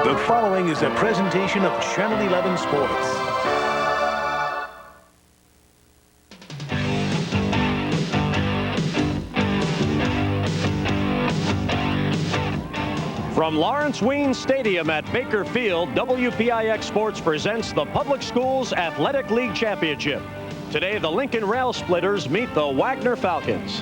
The following is a presentation of Channel 11 Sports. From Lawrence Weens Stadium at Baker Field, WPIX Sports presents the Public Schools Athletic League Championship. Today, the Lincoln Rail Splitters meet the Wagner Falcons.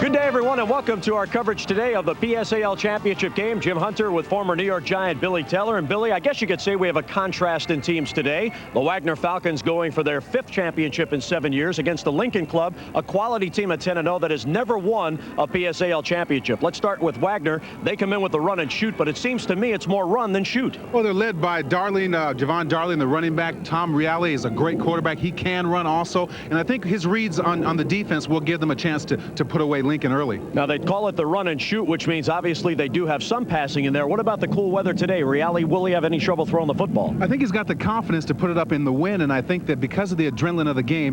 Good day, everyone, and welcome to our coverage today of the PSAL championship game. Jim Hunter with former New York Giant Billy Taylor. And Billy, I guess you could say we have a contrast in teams today. The Wagner Falcons going for their 5th championship in 7 years against the Lincoln Club, a quality team at 10-0 that has never won a PSAL championship. Let's start with Wagner. They come in with the run and shoot, but it seems to me it's more run than shoot. Well, they're led by Javon Darling, the running back. Tom Reale is a great quarterback. He can run also, and I think his reads on the defense will give them a chance to put away Lincoln early. Now, they call it the run and shoot, which means obviously they do have some passing in there. What about the cool weather today? Reale, will he have any trouble throwing the football? I think he's got the confidence to put it up in the wind, and I think that because of the adrenaline of the game,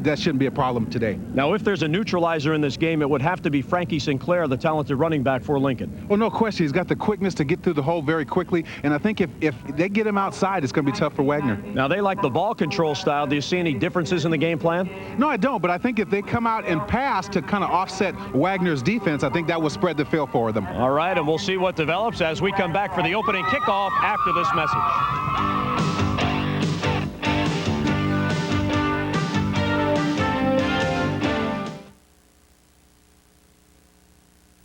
that shouldn't be a problem today. Now, if there's a neutralizer in this game, it would have to be Frankie Sinclair, the talented running back for Lincoln. Oh, no question. He's got the quickness to get through the hole very quickly, and I think if they get him outside, it's going to be tough for Wagner. Now, they like the ball control style. Do you see any differences in the game plan? No, I don't, but I think if they come out and pass to kind of offset Wagner's defense, I think that will spread the field for them. All right, and we'll see what develops as we come back for the opening kickoff after this message.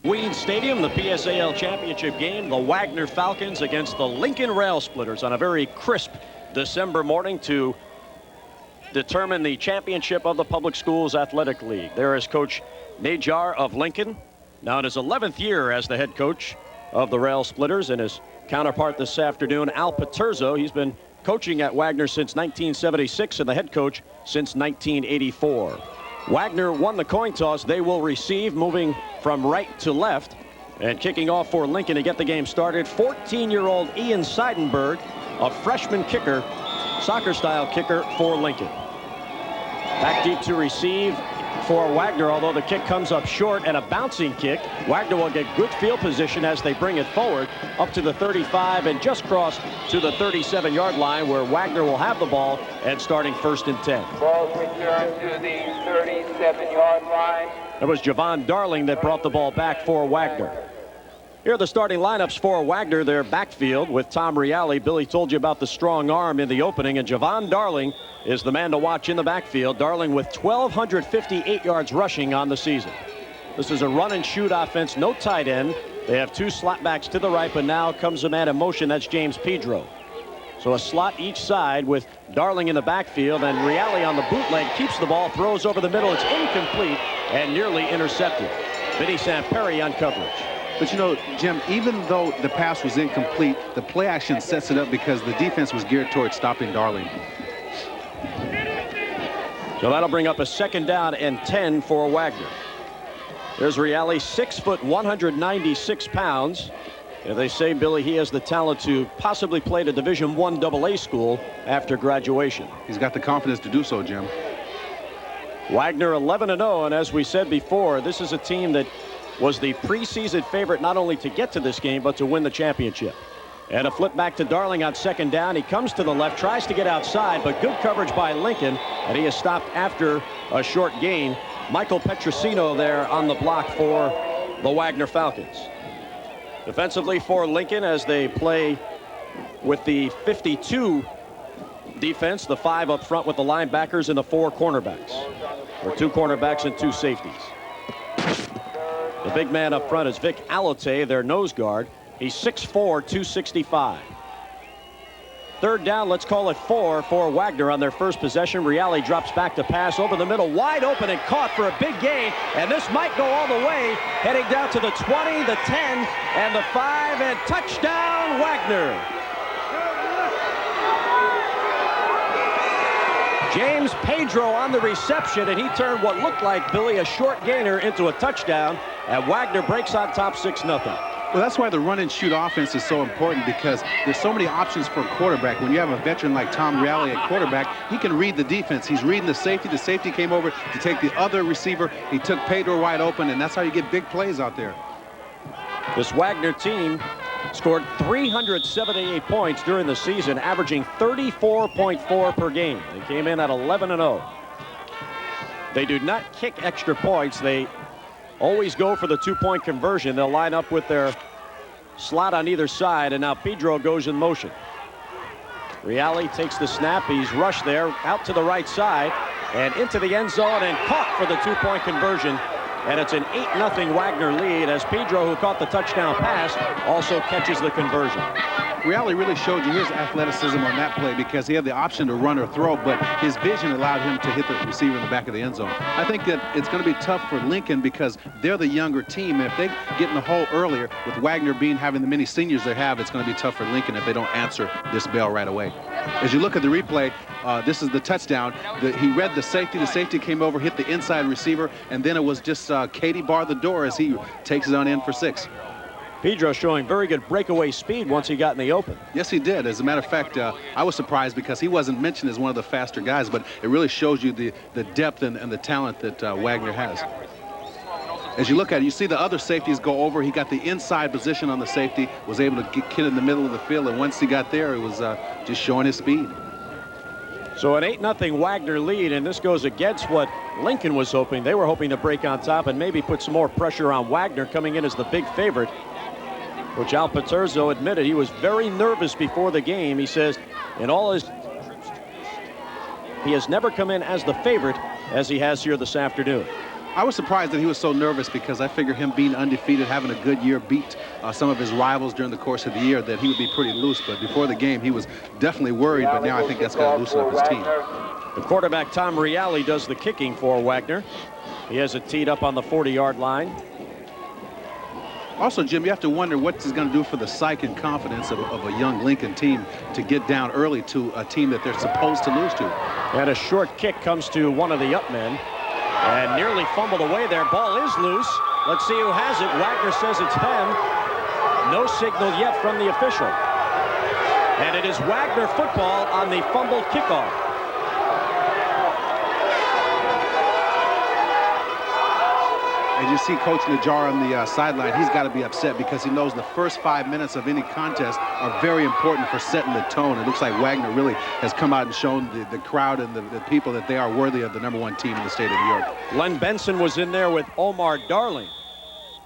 Weens Stadium, the PSAL championship game, the Wagner Falcons against the Lincoln Rail Splitters on a very crisp December morning to determine the championship of the Public Schools Athletic League. There is Coach Najar of Lincoln, now in his 11th year as the head coach of the Rail Splitters, and his counterpart this afternoon, Al Paterzo. He's been coaching at Wagner since 1976 and the head coach since 1984. Wagner won the coin toss. They will receive, moving from right to left, and kicking off for Lincoln to get the game started, 14-year-old Ian Seidenberg, a freshman kicker, soccer-style kicker for Lincoln. Back deep to receive for Wagner, although the kick comes up short, and a bouncing kick. Wagner will get good field position as they bring it forward up to the 35 and just cross to the 37-yard line, where Wagner will have the ball and starting 1st and 10. Ball returned to the 37-yard line. It was Javon Darling that brought the ball back for Wagner. Here are the starting lineups for Wagner. Their backfield with Tom Reale. Billy told you about the strong arm in the opening, and Javon Darling is the man to watch in the backfield. Darling with 1,258 yards rushing on the season. This is a run and shoot offense, no tight end. They have 2 slot backs to the right, but now comes a man in motion. That's James Pedro. So a slot each side with Darling in the backfield, and Reale on the bootleg keeps the ball, throws over the middle. It's incomplete and nearly intercepted. Vinny Samperi on coverage. But you know, Jim, even though the pass was incomplete, the play action sets it up because the defense was geared towards stopping Darling. So that'll bring up a 2nd down and 10 for Wagner. There's Reale, 6 foot, 196 pounds. If they say, Billy, he has the talent to possibly play at a Division I AA school after graduation. He's got the confidence to do so, Jim. Wagner 11-0, and as we said before, this is a team that was the preseason favorite not only to get to this game, but to win the championship. And a flip back to Darling on 2nd down. He comes to the left, tries to get outside, but good coverage by Lincoln, and he is stopped after a short gain. Michael Petrosino there on the block for the Wagner Falcons. Defensively for Lincoln, as they play with the 52 defense, the 5 up front with the linebackers and the 4 cornerbacks, or 2 cornerbacks and 2 safeties. The big man up front is Vic Alote, their nose guard. He's 6'4", 265. 3rd down, let's call it 4 for Wagner on their first possession. Reale drops back to pass over the middle, wide open and caught for a big gain. And this might go all the way, heading down to the 20, the 10, and the 5, and touchdown, Wagner. James Pedro on the reception, and he turned what looked like, Billy, a short gainer into a touchdown, and Wagner breaks on top 6-0. Well, that's why the run and shoot offense is so important, because there's so many options for a quarterback. When you have a veteran like Tom Reale at quarterback, he can read the defense. He's reading the safety. The safety came over to take the other receiver. He took Pedro wide open, and that's how you get big plays out there. This Wagner team Scored 378 points during the season, averaging 34.4 per game. They came in at 11-0. They do not kick extra points. They always go for the 2-point conversion. They'll line up with their slot on either side, and now Pedro goes in motion. Reale takes the snap. He's rushed there out to the right side and into the end zone and caught for the 2-point conversion. And it's an 8-0 Wagner lead as Pedro, who caught the touchdown pass, also catches the conversion. Reale really showed you his athleticism on that play because he had the option to run or throw, but his vision allowed him to hit the receiver in the back of the end zone. I think that it's going to be tough for Lincoln because they're the younger team, and if they get in the hole earlier, with Wagner having the many seniors they have, it's going to be tough for Lincoln if they don't answer this bell right away. As you look at the replay, this is the touchdown. He read the safety came over, hit the inside receiver, and then it was just Katie bar the door as he takes it on in for 6. Pedro showing very good breakaway speed once he got in the open. Yes, he did. As a matter of fact, I was surprised because he wasn't mentioned as one of the faster guys, but it really shows you the depth and the talent that Wagner has. As you look at it, you see the other safeties go over. He got the inside position on the safety, was able to get in the middle of the field, and once he got there, it was just showing his speed. So an 8-0 Wagner lead, and this goes against what Lincoln was hoping. They were hoping to break on top and maybe put some more pressure on Wagner, coming in as the big favorite, which Al Paterzo admitted he was very nervous before the game. He says in all his trips, he has never come in as the favorite as he has here this afternoon. I was surprised that he was so nervous because I figure him being undefeated, having a good year, beat some of his rivals during the course of the year, that he would be pretty loose. But before the game, he was definitely worried, but now I think that's going to loosen up his team. The quarterback, Tom Reale, does the kicking for Wagner. He has it teed up on the 40-yard line. Also, Jim, you have to wonder what he's going to do for the psyche and confidence of a young Lincoln team to get down early to a team that they're supposed to lose to. And a short kick comes to one of the up men and nearly fumbled away there. Ball is loose. Let's see who has it. Wagner says it's them. No signal yet from the official. And it is Wagner football on the fumbled kickoff. As you see Coach Najjar on the sideline, he's got to be upset because he knows the first 5 minutes of any contest are very important for setting the tone. It looks like Wagner really has come out and shown the crowd and the people that they are worthy of the #1 team in the state of New York. Len Benson was in there with Omar Darling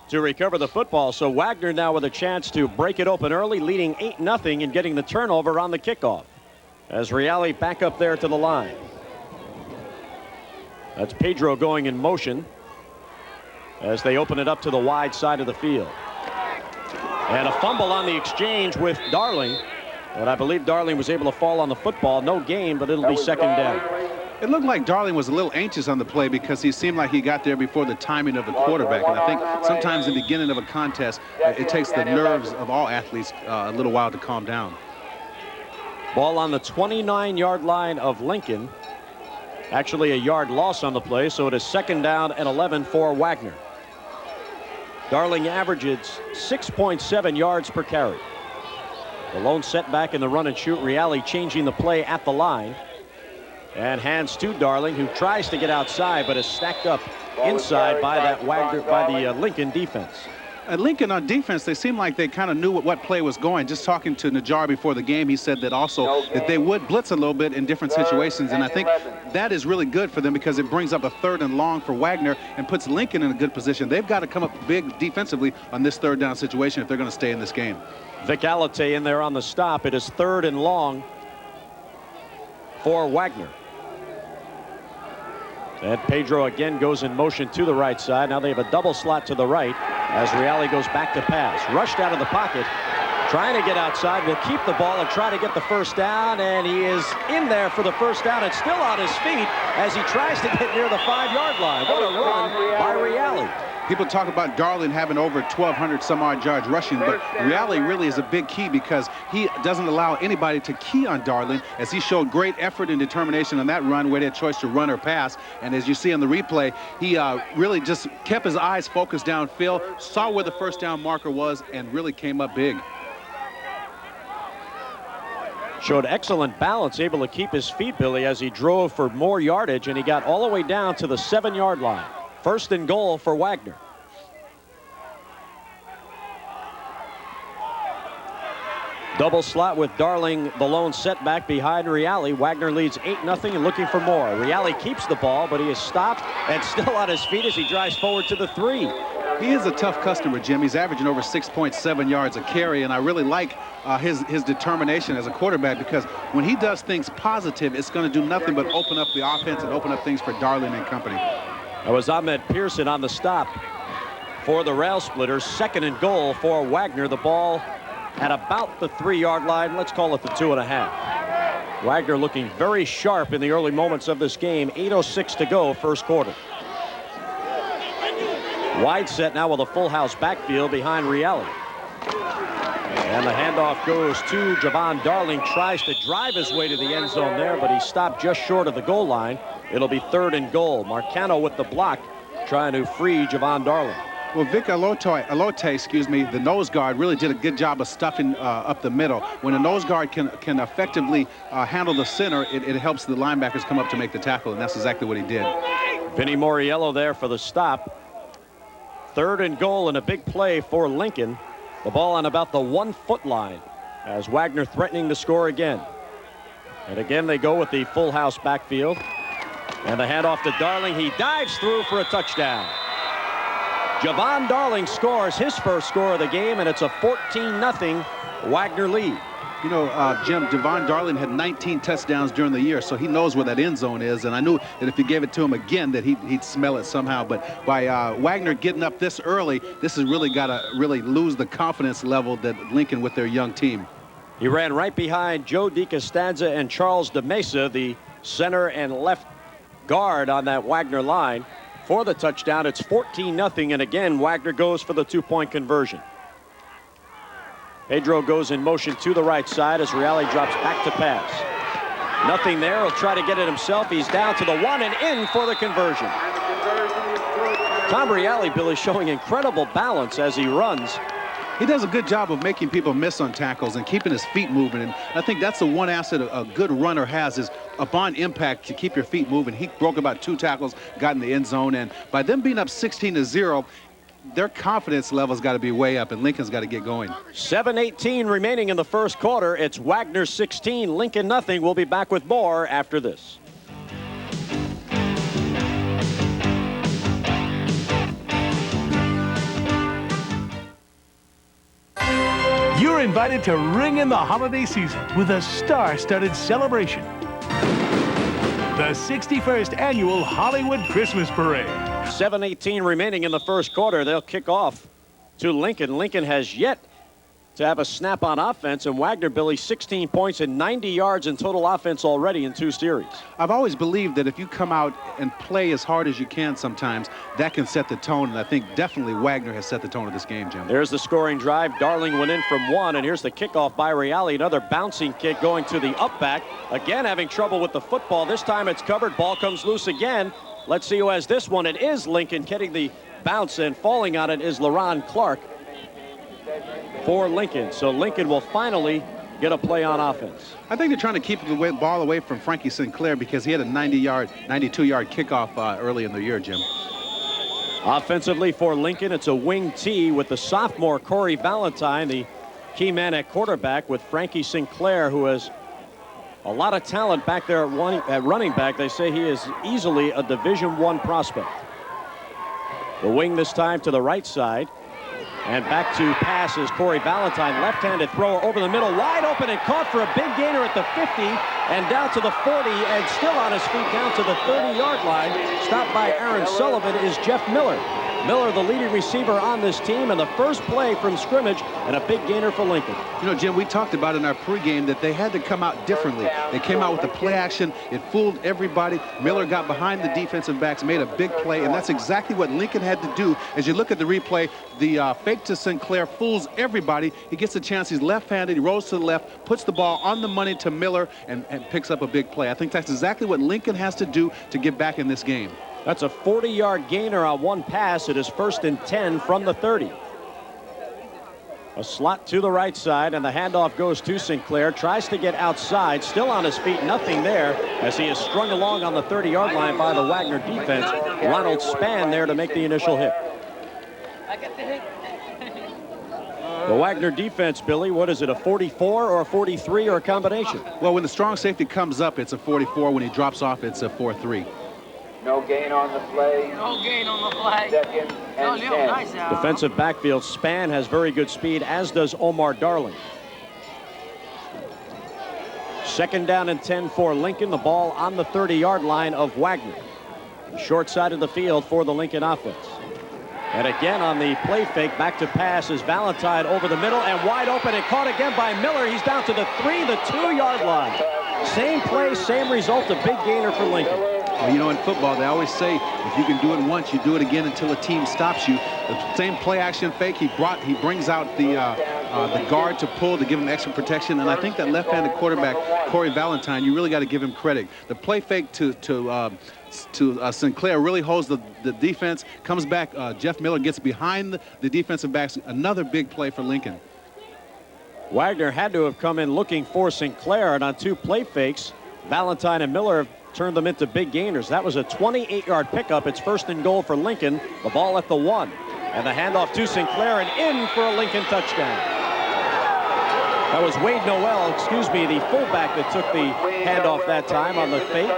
to recover the football. So Wagner now with a chance to break it open early, leading 8-0 and getting the turnover on the kickoff. As Reale back up there to the line. That's Pedro going in motion as they open it up to the wide side of the field. And a fumble on the exchange with Darling. And I believe Darling was able to fall on the football. No gain, but it'll be second down. It looked like Darling was a little anxious on the play because he seemed like he got there before the timing of the quarterback. And I think sometimes in the beginning of a contest, it takes the nerves of all athletes a little while to calm down. Ball on the 29-yard line of Lincoln. Actually a yard loss on the play, so it is second down and 11 for Wagner. Darling averages 6.7 yards per carry. The lone setback in the run and shoot. Reale changing the play at the line. And hands to Darling, who tries to get outside, but is stacked up inside by that Wagner, by the Lincoln defense. At Lincoln on defense, they seemed like they kind of knew what play was going. Just talking to Najjar before the game, he said that also that they would blitz a little bit in different situations. And I think that is really good for them because it brings up a 3rd and long for Wagner and puts Lincoln in a good position. They've got to come up big defensively on this 3rd down situation if they're going to stay in this game. Vic Alate in there on the stop. It is 3rd and long for Wagner. And Pedro again goes in motion to the right side. Now they have a double slot to the right as Reale goes back to pass. Rushed out of the pocket, trying to get outside. Will keep the ball and try to get the first down. And he is in there for the first down. It's still on his feet as he tries to get near the 5-yard line. What a run by Reale. People talk about Darling having over 1,200 some odd yards rushing, but Reale really is a big key because he doesn't allow anybody to key on Darling, as he showed great effort and determination on that run where they had choice to run or pass. And as you see on the replay, he really just kept his eyes focused downfield, saw where the first down marker was, and really came up big. Showed excellent balance, able to keep his feet, Billy, as he drove for more yardage, and he got all the way down to the 7-yard line. 1st and goal for Wagner. Double slot with Darling, the lone setback behind Reale. Wagner leads 8-0 and looking for more. Reale keeps the ball, but he is stopped and still on his feet as he drives forward to the 3. He is a tough customer, Jim. He's averaging over 6.7 yards a carry, and I really like his determination as a quarterback, because when he does things positive, it's going to do nothing but open up the offense and open up things for Darling and company. That was Ahmed Pearson on the stop for the Rail Splitters. 2nd and goal for Wagner. The ball at about the 3-yard line. Let's call it the 2.5. Wagner looking very sharp in the early moments of this game. 8:06 to go, first quarter. Wide set now with a full house backfield behind Reale. And the handoff goes to Javon Darling. Tries to drive his way to the end zone there, but he stopped just short of the goal line. It'll be 3rd and goal. Marcano with the block, trying to free Javon Darling. Well, Vic Alote, the nose guard, really did a good job of stuffing up the middle. When a nose guard can effectively handle the center, it helps the linebackers come up to make the tackle, and that's exactly what he did. Vinny Moriello there for the stop. 3rd and goal, and a big play for Lincoln. The ball on about the 1-foot line as Wagner threatening to score again. And again, they go with the full house backfield. And the handoff to Darling. He dives through for a touchdown. Javon Darling scores his first score of the game, and it's a 14-0 Wagner lead. You know, Jim, Javon Darling had 19 touchdowns during the year, so he knows where that end zone is, and I knew that if you gave it to him again that he'd smell it somehow. But by Wagner getting up this early, this has really got to lose the confidence level that Lincoln with their young team. He ran right behind Joe DiCostanza and Charles DeMesa, the center and left guard on that Wagner line. For the touchdown, it's 14-0, and again, Wagner goes for the 2-point conversion. Pedro goes in motion to the right side as Reale drops back to pass. Nothing there. He'll try to get it himself. He's down to the 1 and in for the conversion. Tom Reale, Bill, is showing incredible balance as he runs. He does a good job of making people miss on tackles and keeping his feet moving. And I think that's the one asset a good runner has, is upon impact to keep your feet moving. He broke about 2 tackles, got in the end zone, and by them being up 16-0, their confidence level's got to be way up, and Lincoln's got to get going. 7:18 remaining in the first quarter. It's Wagner 16, Lincoln nothing. We'll be back with more after this. You're invited to ring in the holiday season with a star-studded celebration. The 61st Annual Hollywood Christmas Parade. 7:18 remaining in the first quarter. They'll kick off to Lincoln. Lincoln has yet to have a snap on offense, and Wagner, Billy, 16 points and 90 yards in total offense already in 2 series. I've always believed that if you come out and play as hard as you can sometimes, that can set the tone, and I think definitely Wagner has set the tone of this game, Jim. There's the scoring drive. Darling went in from 1, and here's the kickoff by Reale. Another bouncing kick going to the up back. Again, having trouble with the football. This time it's covered. Ball comes loose again. Let's see who has this one. It is Lincoln getting the bounce, and falling on it is LaRon Clark for Lincoln. So Lincoln will finally get a play on offense. I think they're trying to keep the ball away from Frankie Sinclair, because he had a 92-yard kickoff early in the year, Jim. Offensively for Lincoln, it's a wing T with the sophomore Corey Valentine, the key man at quarterback, with Frankie Sinclair, who has a lot of talent back there at running back. They say he is easily a Division I prospect. The wing this time to the right side. And back to pass is Corey Valentine. Left-handed throw over the middle. Wide open and caught for a big gainer at the 50. And down to the 40. And still on his feet down to the 30-yard line. Stopped by Aaron Sullivan is Jeff Miller. Miller, the leading receiver on this team, and the first play from scrimmage, and a big gainer for Lincoln. You know, Jim, we talked about in our pregame that they had to come out differently. They came out with the play action. It fooled everybody. Miller got behind the defensive backs, made a big play, and that's exactly what Lincoln had to do. As you look at the replay, the fake to Sinclair fools everybody. He gets a chance. He's left-handed. He rolls to the left, puts the ball on the money to Miller, and picks up a big play. I think that's exactly what Lincoln has to do to get back in this game. That's a 40-yard gainer on one pass. It is 1st and 10 from the 30. A slot to the right side, and the handoff goes to Sinclair. Tries to get outside, still on his feet, nothing there, as he is strung along on the 30-yard line by the Wagner defense. Ronald Spann there to make the initial hit. The Wagner defense, Billy, what is it, a 44 or a 43 or a combination? Well, when the strong safety comes up, it's a 44. When he drops off, it's a 4-3. No gain on the play. No gain on the play. Second and 10. Defensive backfield, Span has very good speed, as does Omar Darling. Second down and 10 for Lincoln. The ball on the 30-yard line of Wagner. Short side of the field for the Lincoln offense. And again on the play fake, back to pass is Valentine over the middle and wide open and caught again by Miller. He's down to the 2-yard line. Same play, same result, a big gainer for Lincoln. Well, you know, in football, they always say if you can do it once, you do it again until a team stops you. The same play action fake, he brings out the guard to pull to give him extra protection. And I think that left-handed quarterback, Corey Valentine, you really got to give him credit. The play fake to Sinclair really holds the defense, comes back. Jeff Miller gets behind the defensive backs. Another big play for Lincoln. Wagner had to have come in looking for Sinclair, and on two play fakes, Valentine and Miller have turned them into big gainers. That was a 28-yard pickup. It's first and goal for Lincoln. The ball at the 1. And the handoff to Sinclair and in for a Lincoln touchdown. That was Wade Noel, the fullback that took the handoff that time on the fake.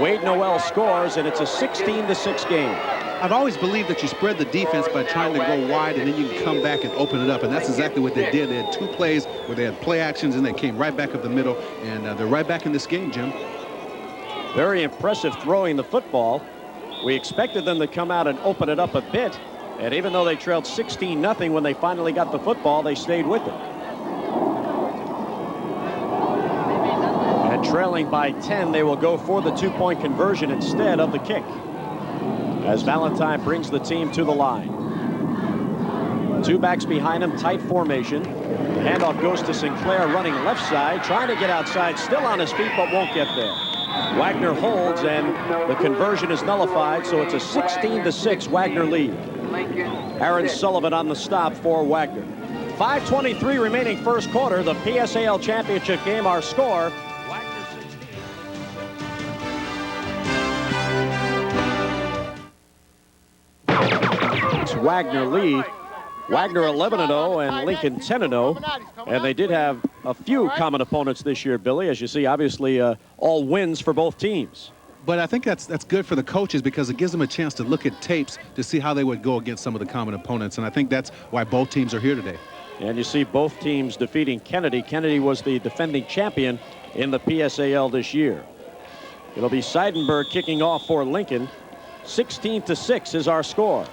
Wade Noel scores, and it's a 16-6 game. I've always believed that you spread the defense by trying to go wide, and then you can come back and open it up. And that's exactly what they did. They had two plays where they had play actions, and they came right back up the middle. And they're right back in this game, Jim. Very impressive throwing the football. We expected them to come out and open it up a bit. And even though they trailed 16-0 when they finally got the football, they stayed with it. And trailing by 10, they will go for the two-point conversion instead of the kick, as Valentine brings the team to the line. Two backs behind him, tight formation. The handoff goes to Sinclair, running left side, trying to get outside, still on his feet, but won't get there. Wagner holds, and the conversion is nullified, so it's a 16-6 Wagner lead. Aaron Sullivan on the stop for Wagner. 5:23 remaining first quarter. The PSAL championship game. Our score, Wagner 16. It's Wagner lead. Wagner 11-0 and Lincoln 10-0. And they did have a few common opponents this year, Billy. As you see, obviously all wins for both teams. But I think that's good for the coaches because it gives them a chance to look at tapes to see how they would go against some of the common opponents. And I think that's why both teams are here today. And you see both teams defeating Kennedy. Kennedy was the defending champion in the PSAL this year. It'll be Seidenberg kicking off for Lincoln. 16-6 is our score.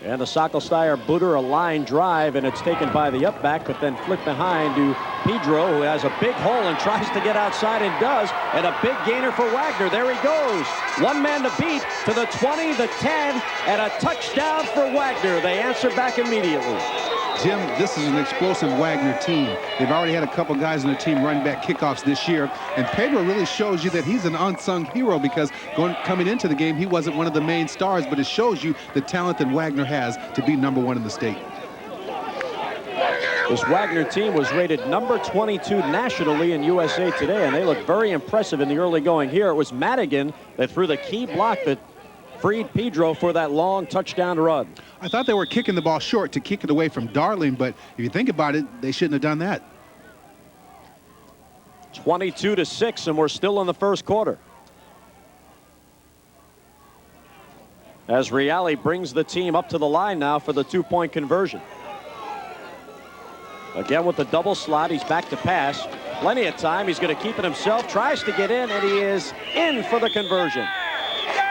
And the Sockelsteyer booter, a line drive, and it's taken by the up back, but then flipped behind to Pedro, who has a big hole and tries to get outside and does, and a big gainer for Wagner. There he goes. One man to beat to the 20, the 10, and a touchdown for Wagner. They answer back immediately. Jim, this is an explosive Wagner team. They've already had a couple guys on their team run back kickoffs this year, and Pedro really shows you that he's an unsung hero because coming into the game, he wasn't one of the main stars, but it shows you the talent that Wagner has to be #1 in the state. This Wagner team was rated number 22 nationally in USA Today, and they look very impressive in the early going here. It was Madigan that threw the key block that freed Pedro for that long touchdown run. I thought they were kicking the ball short to kick it away from Darling, but if you think about it, they shouldn't have done that. 22-6, and we're still in the first quarter. As Reale brings the team up to the line now for the two-point conversion. Again with the double slot, he's back to pass. Plenty of time, he's going to keep it himself, tries to get in, and he is in for the conversion.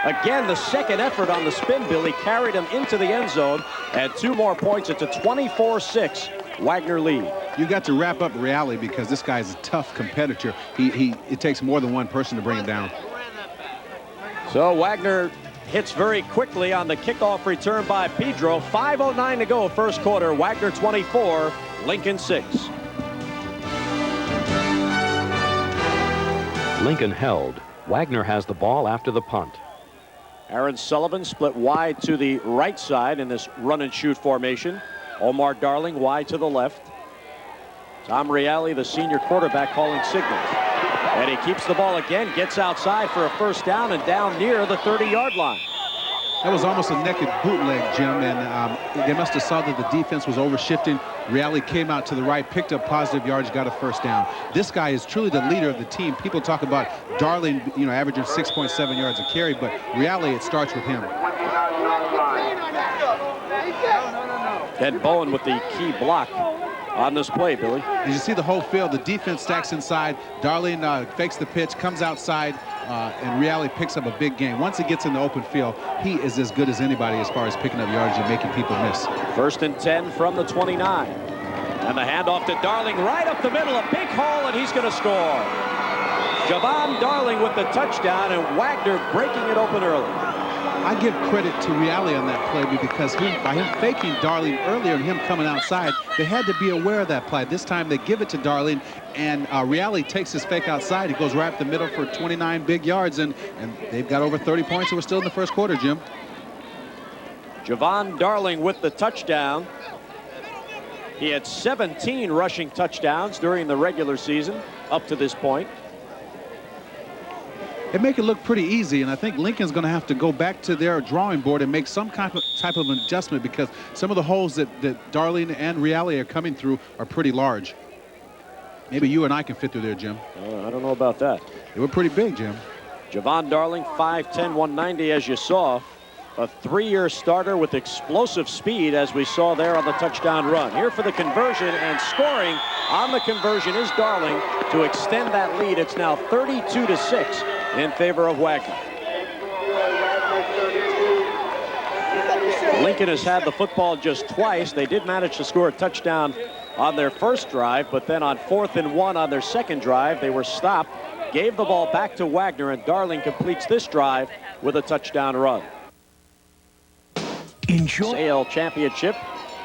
Again, the second effort on the spin, Billy, carried him into the end zone, and 2 more points. It's a 24-6 Wagner lead. You got to wrap up Reale because this guy's a tough competitor. It takes more than one person to bring him down. So Wagner hits very quickly on the kickoff return by Pedro. 5:09 to go, first quarter. Wagner 24, Lincoln 6. Lincoln held. Wagner has the ball after the punt. Aaron Sullivan split wide to the right side in this run and shoot formation. Omar Darling wide to the left. Tom Reale, the senior quarterback, calling signals. And he keeps the ball again, gets outside for a first down and down near the 30-yard line. That was almost a naked bootleg, Jim, and they must have saw that the defense was overshifting. Reale came out to the right, picked up positive yards, got a first down. This guy is truly the leader of the team. People talk about Darling, averaging 6.7 yards a carry, but Reale, it starts with him. Ed Bowen with the key block on this play, Billy. As you see the whole field, the defense stacks inside. Darling fakes the pitch, comes outside, and Reale picks up a big gain. Once he gets in the open field, he is as good as anybody as far as picking up yards and making people miss. 1st and 10 from the 29. And the handoff to Darling right up the middle, a big hole, and he's going to score. Javon Darling with the touchdown, and Wagner breaking it open early. I give credit to Reale on that play because by him faking Darling earlier and him coming outside, they had to be aware of that play. This time they give it to Darling, and Reale takes his fake outside. He goes right up the middle for 29 big yards, and they've got over 30 points, and we're still in the first quarter, Jim. Javon Darling with the touchdown. He had 17 rushing touchdowns during the regular season up to this point. They make it look pretty easy, and I think Lincoln's going to have to go back to their drawing board and make some type of adjustment because some of the holes that Darling and Reale are coming through are pretty large. Maybe you and I can fit through there, Jim. I don't know about that. They were pretty big, Jim. Javon Darling, 5'10", 190, as you saw. A 3-year starter with explosive speed, as we saw there on the touchdown run. Here for the conversion, and scoring on the conversion is Darling to extend that lead. It's now 32-6 in favor of Wagner. Lincoln has had the football just twice. They did manage to score a touchdown on their first drive, but then on 4th and 1 on their second drive, they were stopped, gave the ball back to Wagner, and Darling completes this drive with a touchdown run. Enjoy PSAL championship,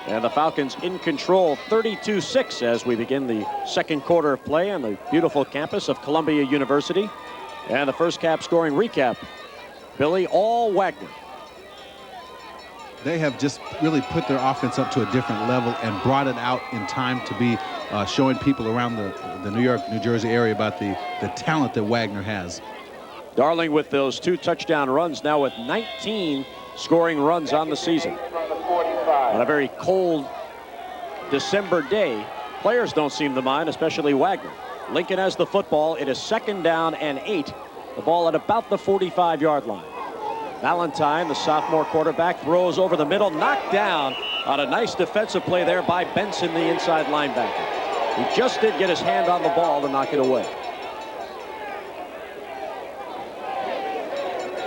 and the Falcons in control 32-6 as we begin the second quarter of play on the beautiful campus of Columbia University. And the first cap scoring recap, Billy, all Wagner. They have just really put their offense up to a different level and brought it out in time to be showing people around the New York, New Jersey area about the talent that Wagner has. Darling with those 2 touchdown runs, now with 19 scoring runs on the season. On a very cold December day, players don't seem to mind, especially Wagner. Lincoln has the football. It is 2nd down and 8. The ball at about the 45-yard line. Valentine, the sophomore quarterback, throws over the middle, knocked down on a nice defensive play there by Benson, the inside linebacker. He just did get his hand on the ball to knock it away.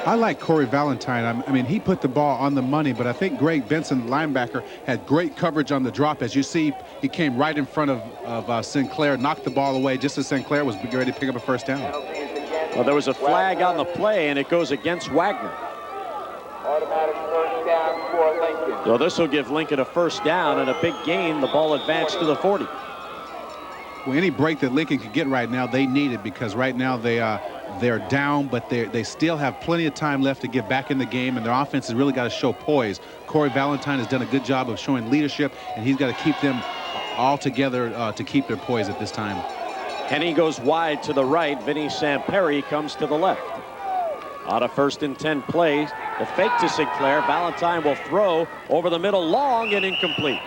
I like Corey Valentine. I mean, he put the ball on the money, but I think Greg Benson, linebacker, had great coverage on the drop. As you see, he came right in front of Sinclair, knocked the ball away just as Sinclair was ready to pick up a first down. Well, there was a flag on the play, and it goes against Wagner. Automatic first down for Lincoln. So this will give Lincoln a first down and a big gain. The ball advanced to the 40. Well, any break that Lincoln could get right now, they need it because right now they're down, but they still have plenty of time left to get back in the game, and their offense has really got to show poise. Corey Valentine has done a good job of showing leadership, and he's got to keep them all together to keep their poise at this time. And he goes wide to the right. Vinny Samperi comes to the left. On a 1st and 10 play, the fake to Sinclair. Valentine will throw over the middle, long and incomplete.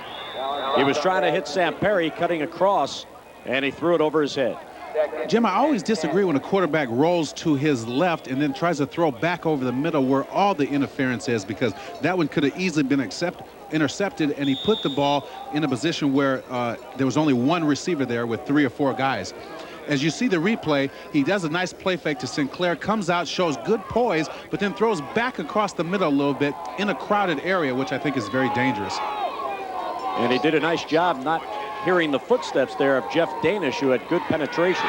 He was trying to hit Samperi cutting across, and he threw it over his head. Jim, I always disagree when a quarterback rolls to his left and then tries to throw back over the middle where all the interference is, because that one could have easily been intercepted, and he put the ball in a position where there was only one receiver there with 3 or 4 guys. As you see the replay, he does a nice play fake to Sinclair, comes out, shows good poise, but then throws back across the middle a little bit in a crowded area, which I think is very dangerous. And he did a nice job not hearing the footsteps there of Jeff Danish, who had good penetration.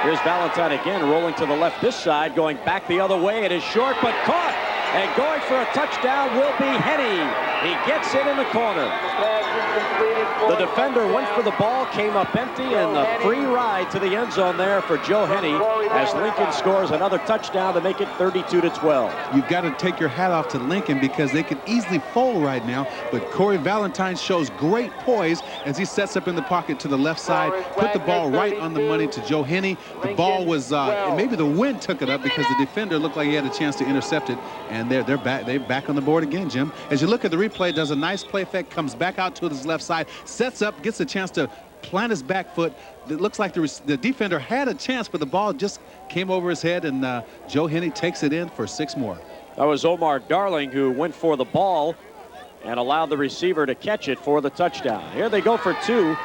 Here's Valentine again, rolling to the left this side, going back the other way. It is short, but caught. And going for a touchdown will be Henny. He gets it in the corner. The pass is completed for The defender went for the ball, came up empty, and a free ride to the end zone there for Joe Henney as Lincoln scores another touchdown to make it 32-12. You've got to take your hat off to Lincoln because they could easily fold right now, but Corey Valentine shows great poise as he sets up in the pocket to the left side, put the ball right on the money to Joe Henney. The ball was, maybe the wind took it up because the defender looked like he had a chance to intercept it, and they're back on the board again, Jim. As you look at the replay, does a nice play fake, comes back out to his left side, sets up, gets a chance to plant his back foot. It looks like the defender had a chance, but the ball just came over his head, and Joe Henney takes it in for 6 more. That was Omar Darling who went for the ball and allowed the receiver to catch it for the touchdown. Here they go for 2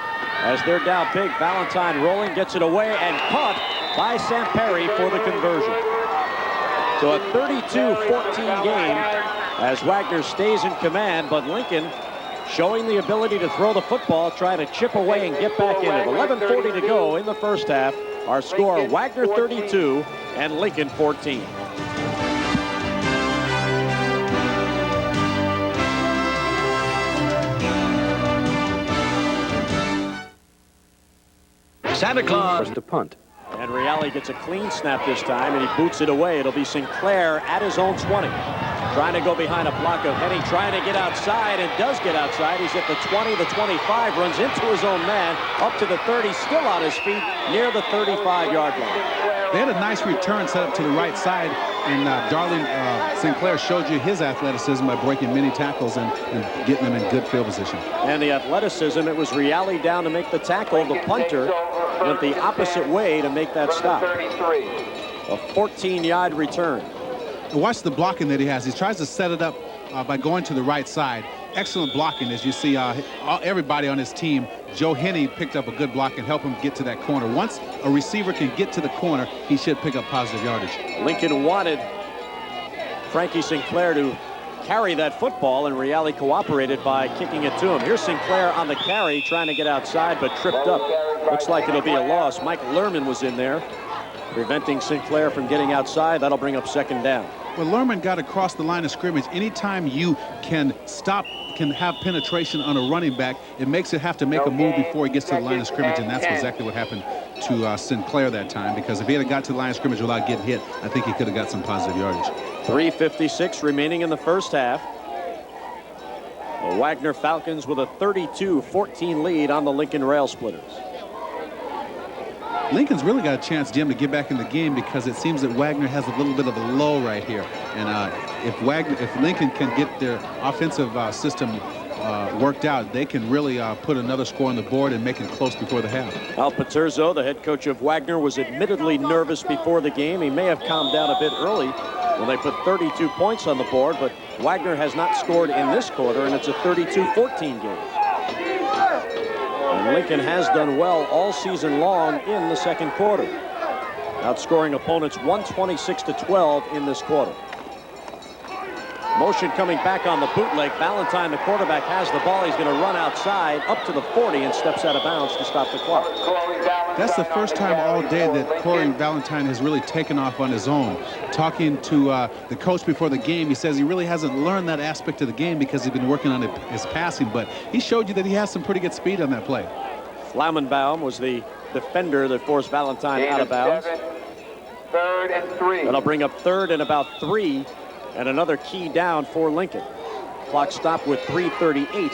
as they're down big. Valentine rolling, gets it away, and caught by Samperi for the conversion. So a 32-14 game as Wagner stays in command, but Lincoln showing the ability to throw the football, try to chip away and get back in it. 11:40 to go in the first half. Our score, Wagner 32 and Lincoln 14. Santa Claus to punt. And Reale gets a clean snap this time, and he boots it away. It'll be Sinclair at his own 20. Trying to go behind a block of Henney, trying to get outside, and does get outside. He's at the 20, the 25, runs into his own man, up to the 30, still on his feet, near the 35-yard line. They had a nice return set up to the right side, and Darling Sinclair showed you his athleticism by breaking many tackles and getting them in good field position. And the athleticism, it was Reale down to make the tackle. The punter went the opposite way to make that stop. A 14-yard return. Watch the blocking that he has. He tries to set it up by going to the right side. Excellent blocking, as you see everybody on his team. Joe Henney picked up a good block and helped him get to that corner. Once a receiver can get to the corner, he should pick up positive yardage. Lincoln wanted Frankie Sinclair to carry that football, and Reale cooperated by kicking it to him. Here's Sinclair on the carry, trying to get outside, but tripped up. Looks like it'll be a loss. Mike Lerman was in there, preventing Sinclair from getting outside. That'll bring up second down. Well, Lerman got across the line of scrimmage. Anytime you can have penetration on a running back, it makes it have to make a move before he gets to the line of scrimmage, and that's exactly what happened to Sinclair that time, because if he had got to the line of scrimmage without getting hit, I think he could have got some positive yardage. 3:56 remaining in the first half. The Wagner Falcons with a 32-14 lead on the Lincoln Rail Splitters. Lincoln's really got a chance, Jim, to get back in the game because it seems that Wagner has a little bit of a lull right here. And if Lincoln can get their offensive system worked out, they can really put another score on the board and make it close before the half. Al Paterzo, the head coach of Wagner, was admittedly nervous before the game. He may have calmed down a bit early when they put 32 points on the board, but Wagner has not scored in this quarter, and it's a 32-14 game. And Lincoln has done well all season long in the second quarter, outscoring opponents 126-12 in this quarter. Motion coming back on the bootleg. Valentine, the quarterback, has the ball. He's going to run outside up to the 40 and steps out of bounds to stop the clock. That's the first time all day that Corey Valentine has really taken off on his own. Talking to the coach before the game, he says he really hasn't learned that aspect of the game because he's been working on his passing, but he showed you that he has some pretty good speed on that play. Flamenbaum was the defender that forced Valentine out of bounds. 3rd and 3. That'll bring up 3rd and about 3. And another key down for Lincoln. Clock stopped with 3:38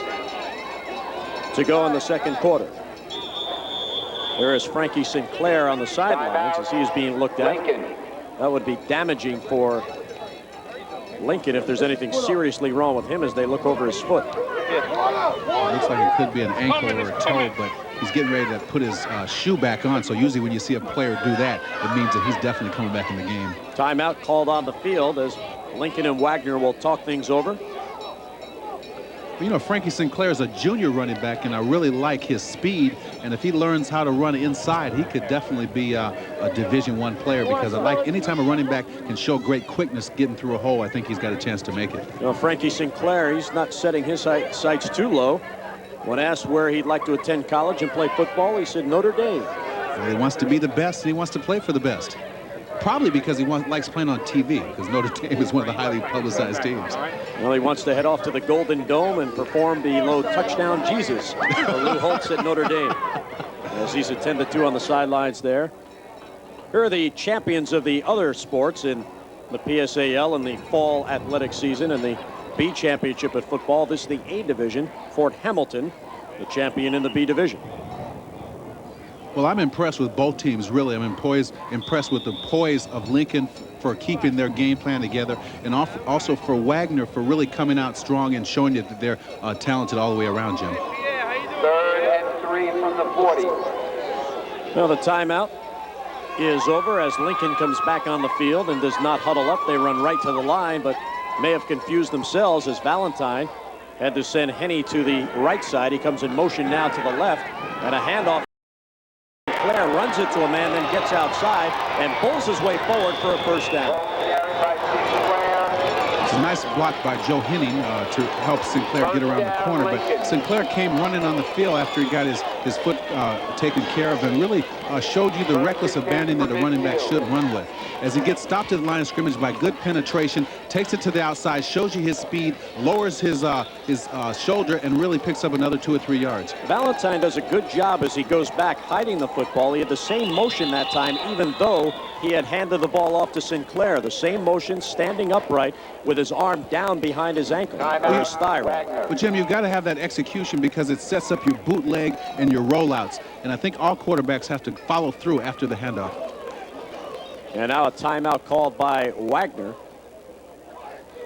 to go in the second quarter. There is Frankie Sinclair on the sidelines as he is being looked at. That would be damaging for Lincoln if there's anything seriously wrong with him as they look over his foot. It looks like it could be an ankle or a toe, but he's getting ready to put his shoe back on. So usually when you see a player do that, it means that he's definitely coming back in the game. Timeout called on the field as Lincoln and Wagner will talk things over. You know, Frankie Sinclair is a junior running back, and I really like his speed. And if he learns how to run inside, he could definitely be a Division I player, because I like anytime a running back can show great quickness getting through a hole, I think he's got a chance to make it. You know, Frankie Sinclair, he's not setting his sights too low. When asked where he'd like to attend college and play football, he said Notre Dame. And he wants to be the best, and he wants to play for the best. probably because he likes playing on TV, because Notre Dame is one of the highly publicized teams. Well, he wants to head off to the Golden Dome and perform the low touchdown Jesus for Lou Holtz at Notre Dame, as he's attended to on the sidelines there. Here are the champions of the other sports in the PSAL in the fall athletic season and the B championship at football. This is the A division. Fort Hamilton, the champion in the B division. Well, I'm impressed with both teams, really. I'm impressed with the poise of Lincoln for keeping their game plan together, and also for Wagner for really coming out strong and showing you that they're talented all the way around, Jim. 3rd and 3 from the 40. Well, the timeout is over as Lincoln comes back on the field and does not huddle up. They run right to the line, but may have confused themselves as Valentine had to send Henney to the right side. He comes in motion now to the left, and a handoff. Claire runs it to a man, then gets outside and pulls his way forward for a first down. It's a nice block by Joe Henning to help Sinclair get around the corner, but Sinclair came running on the field after he got his foot taken care of, and really showed you the reckless abandon that a running back should run with. As he gets stopped at the line of scrimmage by good penetration, takes it to the outside, shows you his speed, lowers his shoulder, and really picks up another 2 or 3 yards. Valentine does a good job as he goes back hiding the football. He had the same motion that time, even though he had handed the ball off to Sinclair. The same motion, standing upright with his arm down behind his ankle or his thigh. But Jim, you've got to have that execution because it sets up your bootleg and your rollouts, and I think all quarterbacks have to follow through after the handoff. And now a timeout called by Wagner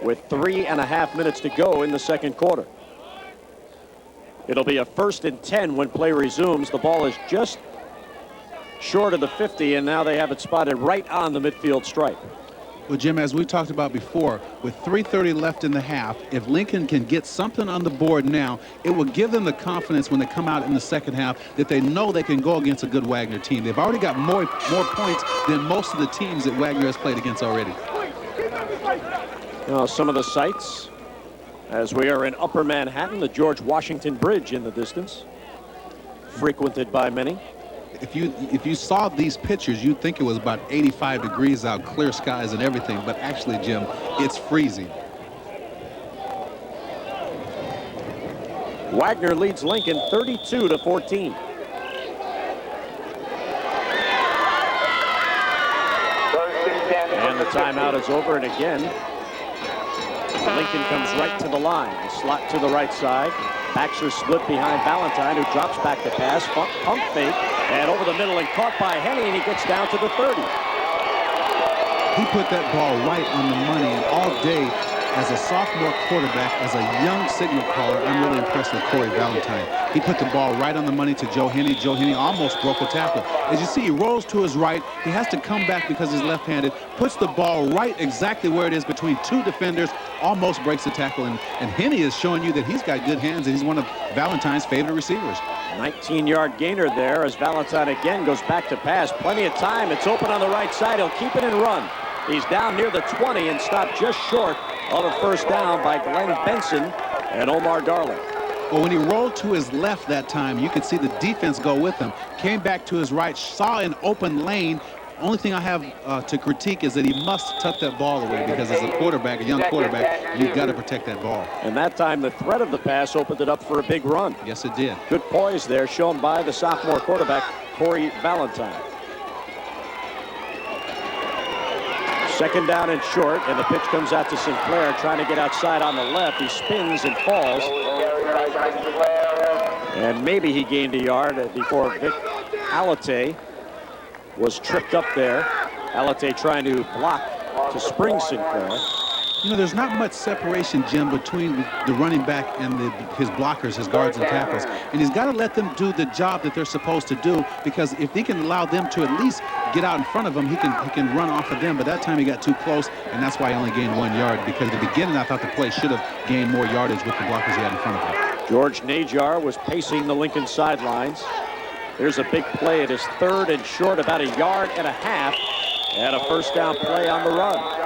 with 3.5 minutes to go in the second quarter. It'll be a 1st and 10 when play resumes. The ball is just short of the 50, and now they have it spotted right on the midfield stripe. Well, Jim, as we talked about before, with 3:30 left in the half, if Lincoln can get something on the board now, it will give them the confidence when they come out in the second half that they know they can go against a good Wagner team. They've already got more points than most of the teams that Wagner has played against already. Now, some of the sights as we are in Upper Manhattan, the George Washington Bridge in the distance, frequented by many. If you saw these pictures, you'd think it was about 85 degrees out, clear skies and everything, but actually, Jim, it's freezing. Wagner leads Lincoln 32-14. And the timeout is over, and again, Lincoln comes right to the line. The slot to the right side. Backs are split behind Valentine, who drops back to pass. Pump fake, and over the middle and caught by Henney, and he gets down to the 30. He put that ball right on the money, and all day, as a sophomore quarterback, as a young signal caller, I'm really impressed with Corey Valentine. He put the ball right on the money to Joe Henney. Joe Henney almost broke a tackle. As you see, he rolls to his right. He has to come back because he's left-handed. Puts the ball right exactly where it is between 2 defenders. Almost breaks the tackle. And Henney is showing you that he's got good hands, and he's one of Valentine's favorite receivers. 19-yard gainer there as Valentine again goes back to pass. Plenty of time. It's open on the right side. He'll keep it and run. He's down near the 20 and stopped just short of a first down by Glenn Benson and Omar Darling. Well, when he rolled to his left that time, you could see the defense go with him. Came back to his right, saw an open lane. Only thing I have to critique is that he must tuck that ball away, because as a quarterback, a young quarterback, you've got to protect that ball. And that time, the threat of the pass opened it up for a big run. Yes, it did. Good poise there shown by the sophomore quarterback, Corey Valentine. Second down and short, and the pitch comes out to Sinclair, trying to get outside on the left. He spins and falls. And maybe he gained a yard before Vic Alate was tripped up there. Alate trying to block to spring Sinclair. You know, there's not much separation, Jim, between the running back and his blockers, his guards and tackles. And he's got to let them do the job that they're supposed to do, because if he can allow them to at least get out in front of him, he can run off of them. But that time he got too close, and that's why he only gained 1 yard, because at the beginning I thought the play should have gained more yardage with the blockers he had in front of him. George Najar was pacing the Lincoln sidelines. There's a big play. It is 3rd and short, about 1.5 yards, and a first down play on the run.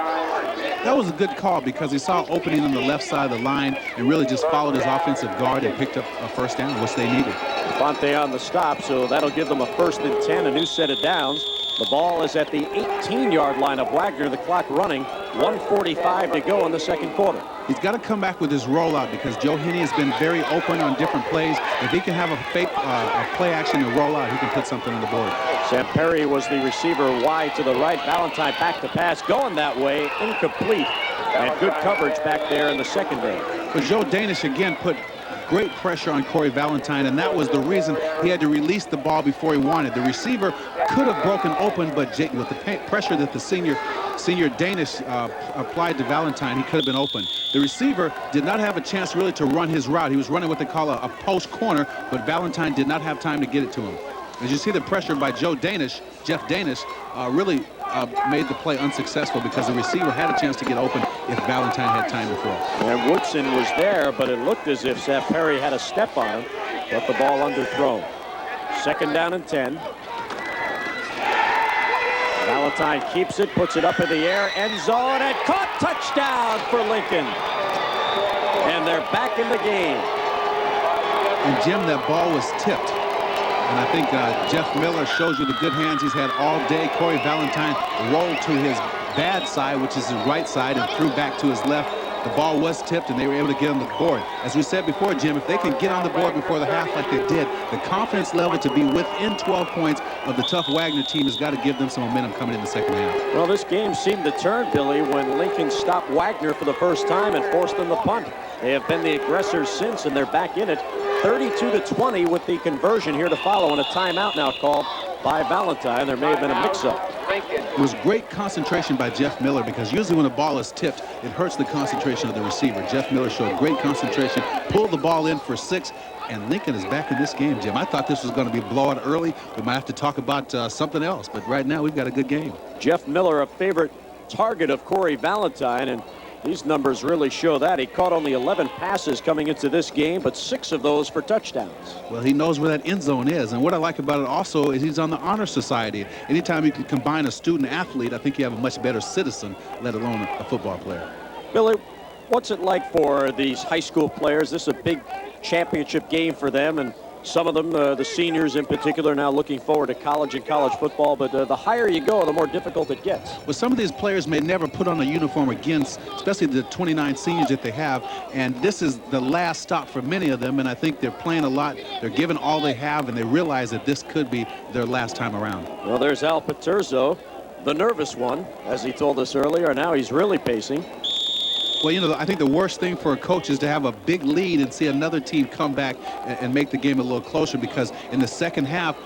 That was a good call, because he saw opening on the left side of the line and really just followed his offensive guard and picked up a first down, which they needed. Fonte on the stop, so that'll give them a 1st and 10, a new set of downs. The ball is at the 18-yard line of Wagner. The clock running. 1:45 to go in the second quarter. He's got to come back with his rollout because Joe Henney has been very open on different plays. If he can have a fake play action and rollout, he can put something on the board. Sam Perry was the receiver wide to the right. Valentine back to pass, going that way, incomplete. And good coverage back there in the secondary. But Joe Danish again put great pressure on Corey Valentine, and that was the reason he had to release the ball before he wanted. The receiver could have broken open, but with the pressure that the senior Danish applied to Valentine, he could have been open. The receiver did not have a chance really to run his route. He was running what they call a post corner, but Valentine did not have time to get it to him. As you see, the pressure by Jeff Danish, really made the play unsuccessful because the receiver had a chance to get open if Valentine had time to throw. And Woodson was there, but it looked as if Sam Perry had a step on him, but the ball underthrown. Second down and 10. Valentine keeps it, puts it up in the air, end zone, and caught. Touchdown for Lincoln. And they're back in the game. And Jim, that ball was tipped. And I think Jeff Miller shows you the good hands he's had all day. Corey Valentine rolled to his bad side, which is his right side, and threw back to his left. The ball was tipped, and they were able to get on the board. As we said before, Jim, if they can get on the board before the half like they did, the confidence level to be within 12 points of the tough Wagner team has got to give them some momentum coming in the second half. Well, this game seemed to turn, Billy, when Lincoln stopped Wagner for the first time and forced them to punt. They have been the aggressors since, and they're back in it. 32-20 with the conversion here to follow, and a timeout now called by Valentine. There may have been a mix-up. It was great concentration by Jeff Miller, because usually when a ball is tipped, it hurts the concentration of the receiver. Jeff Miller showed great concentration, pulled the ball in for 6, and Lincoln is back in this game, Jim. I thought this was going to be blowout early. We might have to talk about something else, but right now we've got a good game. Jeff Miller, a favorite target of Corey Valentine, and these numbers really show that. He caught only 11 passes coming into this game, but 6 of those for touchdowns. Well, he knows where that end zone is, and what I like about it also is he's on the honor society. Anytime you can combine a student athlete, I think you have a much better citizen, let alone a football player. Billy, what's it like for these high school players? This is a big championship game for them, and some of them, the seniors in particular, now looking forward to college and college football, but the higher you go, the more difficult it gets. Well, some of these players may never put on a uniform again, especially the 29 seniors that they have, and this is the last stop for many of them, and I think they're playing a lot. They're giving all they have, and they realize that this could be their last time around. Well, there's Al Paterzo, the nervous one, as he told us earlier. Now he's really pacing. Well, you know, I think the worst thing for a coach is to have a big lead and see another team come back and make the game a little closer, because in the second half,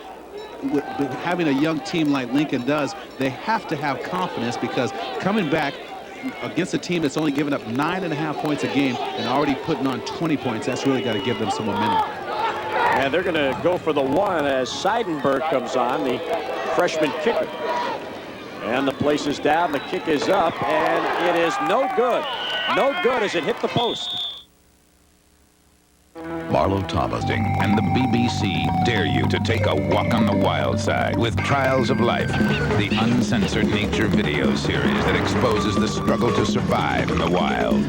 with having a young team like Lincoln does, they have to have confidence, because coming back against a team that's only given up 9.5 points a game and already putting on 20 points, that's really got to give them some momentum. And they're going to go for the one as Seidenberg comes on, the freshman kicker. And the place is down, the kick is up, and it is no good. No good as it hit the post. Marlo Thomasing and the BBC dare you to take a walk on the wild side with Trials of Life, the uncensored nature video series that exposes the struggle to survive in the wild.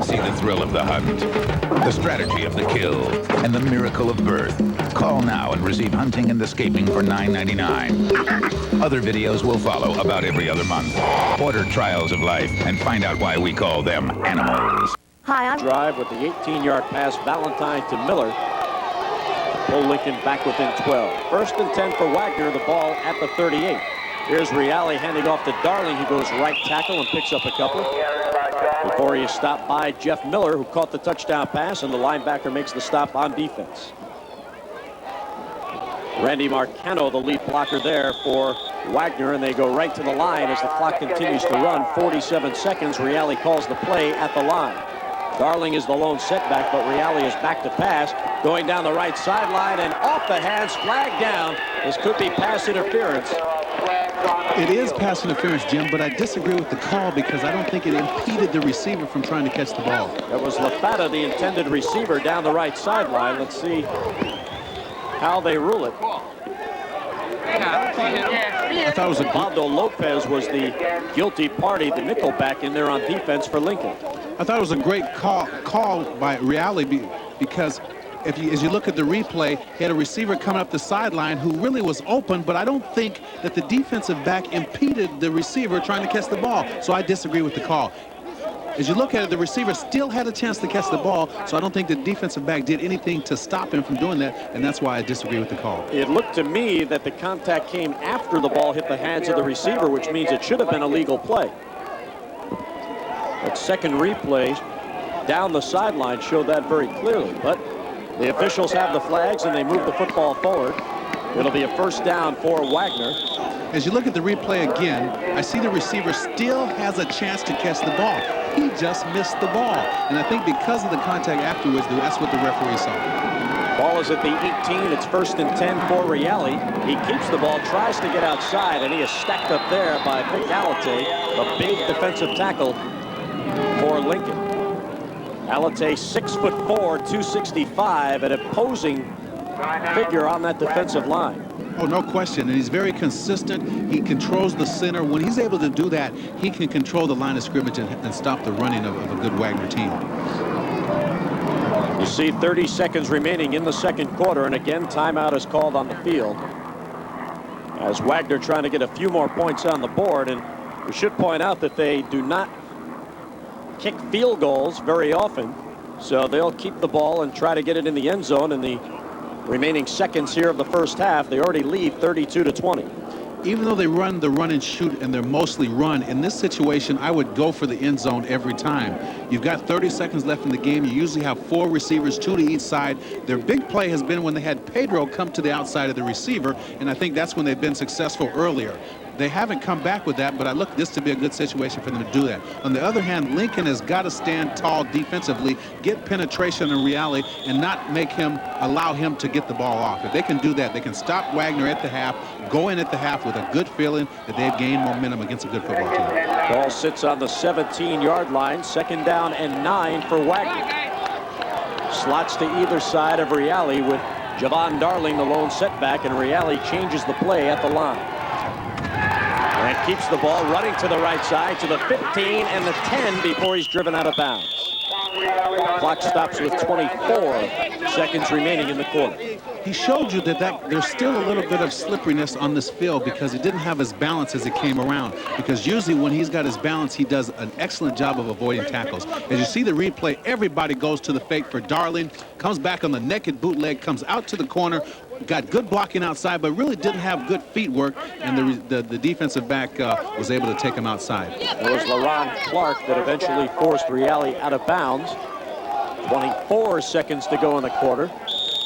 See the thrill of the hunt, the strategy of the kill, and the miracle of birth. Call now and receive hunting and escaping for $9.99. Other videos will follow about every other month. Order Trials of Life and find out why we call them animals. Hi, I'm Drive with the 18-yard pass, Valentine to Miller. Pull Lincoln back within 12. First and 10 for Wagner, the ball at the 38. Here's Reale handing off to Darling, who goes right tackle and picks up a couple. Before he is stopped by Jeff Miller, who caught the touchdown pass, and the linebacker makes the stop on defense. Randy Marcano, the lead blocker there for Wagner, and they go right to the line as the clock continues to run. 47 seconds. Reale calls the play at the line. Darling is the lone setback, but Reale is back to pass, going down the right sideline and off the hands, flag down. This could be pass interference. It is pass interference, Jim, but I disagree with the call, because I don't think it impeded the receiver from trying to catch the ball. That was LaFata, the intended receiver, down the right sideline. Let's see how they rule it. I thought it was a Baldo Lopez was the guilty party, the nickelback in there on defense for Lincoln. I thought it was a great call by Reale, because as you look at the replay, he had a receiver coming up the sideline who really was open, but I don't think that the defensive back impeded the receiver trying to catch the ball. So I disagree with the call. As you look at it, the receiver still had a chance to catch the ball, so I don't think the defensive back did anything to stop him from doing that, and that's why I disagree with the call. It looked to me that the contact came after the ball hit the hands of the receiver, which means it should have been a legal play. That second replay down the sideline showed that very clearly, but the officials have the flags and they move the football forward. It'll be a first down for Wagner. As you look at the replay again, I see the receiver still has a chance to catch the ball. He just missed the ball. And I think because of the contact afterwards, that's what the referee saw. Ball is at the 18. It's 1st and 10 for Reale. He keeps the ball, tries to get outside, and he is stacked up there by Alate, a big defensive tackle for Lincoln. Alate, 6'4", 265, an opposing figure on that defensive line. Oh, no question. And he's very consistent. He controls the center. When he's able to do that, he can control the line of scrimmage and stop the running of a good Wagner team. You see 30 seconds remaining in the second quarter, and again, timeout is called on the field. As Wagner trying to get a few more points on the board, and we should point out that they do not kick field goals very often, so they'll keep the ball and try to get it in the end zone in the remaining seconds here of the first half. They already lead 32-20. Even though they run the run and shoot and they're mostly run, in this situation I would go for the end zone every time. You've got 30 seconds left in the game. You usually have 4 receivers, 2 to each side. Their big play has been when they had Pedro come to the outside of the receiver, and I think that's when they've been successful earlier. They haven't come back with that, but I look this to be a good situation for them to do that. On the other hand, Lincoln has got to stand tall defensively, get penetration in Reale, and not allow him to get the ball off. If they can do that, they can stop Wagner at the half, go in at the half with a good feeling that they've gained momentum against a good football team. Ball sits on the 17-yard line, 2nd down and 9 for Wagner. Slots to either side of Reale with Javon Darling, the lone setback, and Reale changes the play at the line. And keeps the ball running to the right side to the 15 and the 10 before he's driven out of bounds. Clock stops with 24 seconds remaining in the quarter. He showed you that there's still a little bit of slipperiness on this field because he didn't have his balance as it came around. Because usually when he's got his balance, he does an excellent job of avoiding tackles. As you see the replay, everybody goes to the fake for Darling, comes back on the naked bootleg, comes out to the corner, got good blocking outside, but really didn't have good feet work, and the defensive back was able to take him outside. It was LaRon Clark that eventually forced Reale out of bounds. 24 seconds to go in the quarter,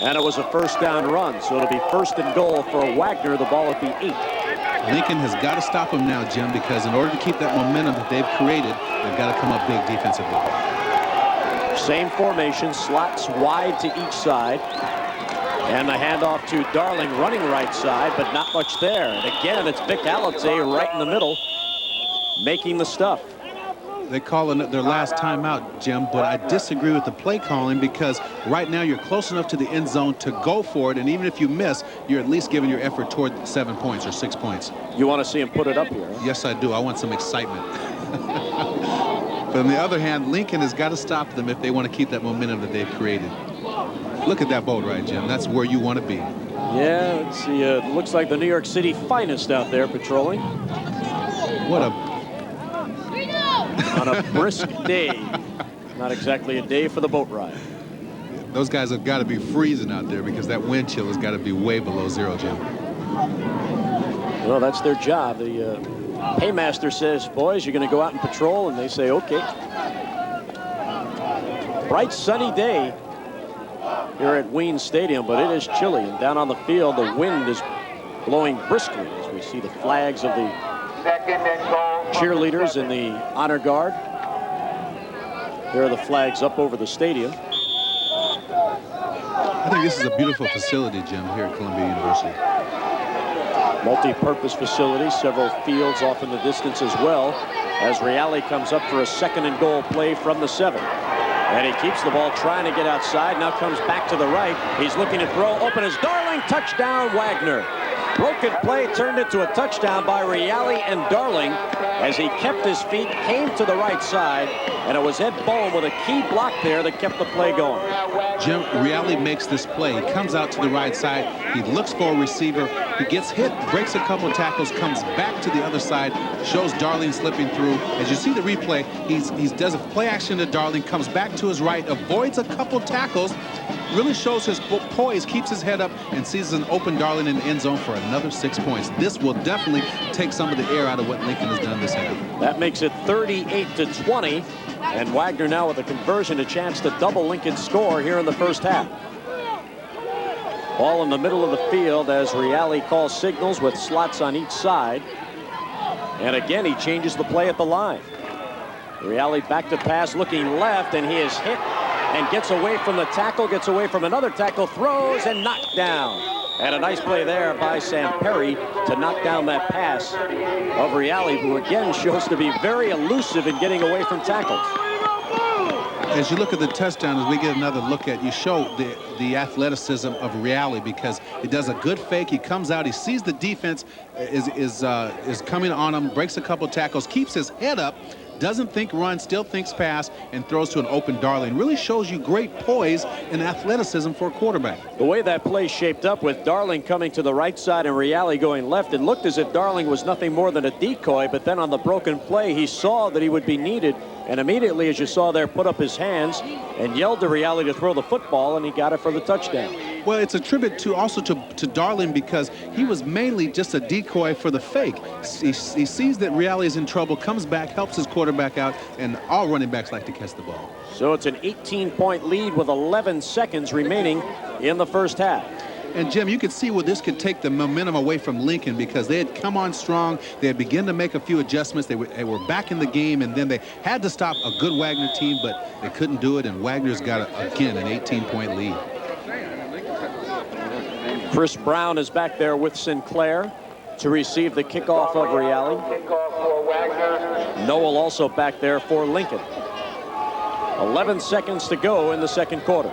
and it was a first down run, so it'll be 1st and goal for Wagner, the ball at the 8. Lincoln has got to stop him now, Jim, because in order to keep that momentum that they've created, they've got to come up big defensively. Same formation, slots wide to each side. And the handoff to Darling running right side, but not much there. And again, it's Vic Alate right in the middle, making the stuff. They call it their last timeout, Jim, but I disagree with the play calling because right now you're close enough to the end zone to go for it, and even if you miss, you're at least giving your effort toward 7 points or 6 points. You want to see him put it up here? Huh? Yes, I do. I want some excitement. But on the other hand, Lincoln has got to stop them if they want to keep that momentum that they've created. Look at that boat ride, Jim. That's where you want to be. Yeah, let's see. It looks like the New York City finest out there patrolling. What a... On a brisk day. Not exactly a day for the boat ride. Those guys have got to be freezing out there because that wind chill has got to be way below 0, Jim. Well, that's their job. The paymaster says, boys, you're going to go out and patrol, and they say, okay. Bright sunny day here at Wayne Stadium, but it is chilly, and down on the field the wind is blowing briskly as we see the flags of the cheerleaders in the honor guard. There are the flags up over the stadium. I think this is a beautiful facility, Jim, here at Columbia University. Multi-purpose facility, several fields off in the distance as well, as Reale comes up for a 2nd and goal play from the 7. And he keeps the ball trying to get outside. Now comes back to the right. He's looking to throw. Open is Darling. Touchdown, Wagner. Broken play turned into a touchdown by Reale and Darling as he kept his feet, came to the right side, and it was Ed Bowen with a key block there that kept the play going. Jim, Reale makes this play. He comes out to the right side. He looks for a receiver. He gets hit, breaks a couple tackles, comes back to the other side, shows Darling slipping through. As you see the replay, he does a play action to Darling, comes back to his right, avoids a couple tackles, really shows his poise, keeps his head up, and sees an open Darling in the end zone for another 6 points. This will definitely take some of the air out of what Lincoln has done this half. That makes it 38-20, and Wagner now with a conversion, a chance to double Lincoln's score here in the first half. Ball in the middle of the field as Reale calls signals with slots on each side. And again, he changes the play at the line. Reale back to pass, looking left, and he is hit and gets away from the tackle, gets away from another tackle, throws and knocked down. And a nice play there by Sam Perry to knock down that pass of Reale, who again shows to be very elusive in getting away from tackles. As you look at the touchdown, as we get another look at, you show the athleticism of Reale because he does a good fake. He comes out, he sees the defense is coming on him, breaks a couple tackles, keeps his head up, doesn't think run, still thinks pass, and throws to an open Darling. Really shows you great poise and athleticism for a quarterback. The way that play shaped up with Darling coming to the right side and Reale going left, it looked as if Darling was nothing more than a decoy, but then on the broken play, he saw that he would be needed, and immediately, as you saw there, put up his hands and yelled to Reale to throw the football, and he got it for the touchdown. Well, it's a tribute also to Darling because he was mainly just a decoy for the fake. He sees that Reale is in trouble, comes back, helps his quarterback out, and all running backs like to catch the ball. So it's an 18-point lead with 11 seconds remaining in the first half. And Jim, you could see where this could take the momentum away from Lincoln because they had come on strong. They had begun to make a few adjustments. They were back in the game, and then they had to stop a good Wagner team, but they couldn't do it, and Wagner's got, again, an 18-point lead. Chris Brown is back there with Sinclair to receive the kickoff of Reale. Kickoff for Wagner. Noel also back there for Lincoln. 11 seconds to go in the second quarter.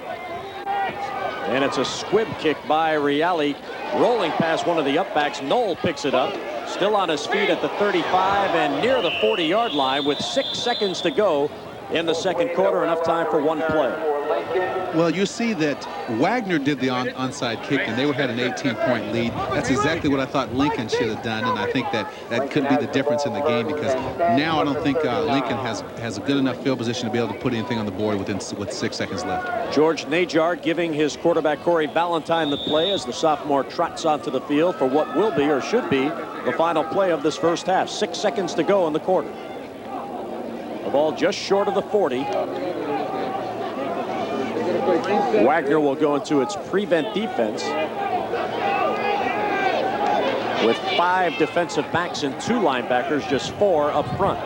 And it's a squib kick by Reale, rolling past one of the upbacks. Noel picks it up, still on his feet at the 35 and near the 40-yard line with 6 seconds to go in the second quarter, enough time for one play. Well, you see that Wagner did the onside kick, and they had an 18-point lead. That's exactly what I thought Lincoln should have done, and I think that could be the difference in the game because now I don't think Lincoln has a good enough field position to be able to put anything on the board with 6 seconds left. George Najar giving his quarterback Corey Valentine the play as the sophomore trots onto the field for what will be or should be the final play of this first half. 6 seconds to go in the quarter. The ball just short of the 40. Wagner will go into its prevent defense with 5 defensive backs and 2 linebackers, just 4 up front.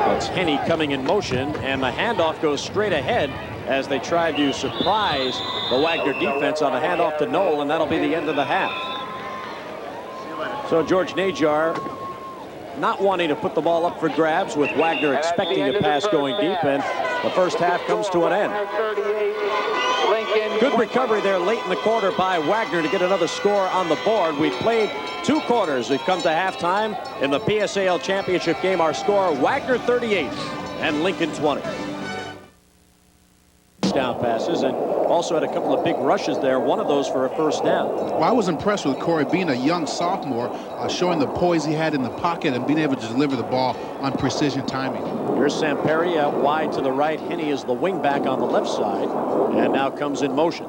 That's Henney coming in motion, and the handoff goes straight ahead as they try to surprise the Wagner defense on a handoff to Noel, and that'll be the end of the half. So George Najar not wanting to put the ball up for grabs, with Wagner expecting a pass going deep, and the first half comes to an end. Good recovery there late in the quarter by Wagner to get another score on the board. We've played 2 quarters. We've come to halftime in the PSAL championship game. Our score, Wagner 38 and Lincoln 20. Down passes, and also had a couple of big rushes there, one of those for a first down. Well, I was impressed with Corey being a young sophomore, showing the poise he had in the pocket and being able to deliver the ball on precision timing. Here's Sam Perry out wide to the right. Henney is the wingback on the left side, and now comes in motion.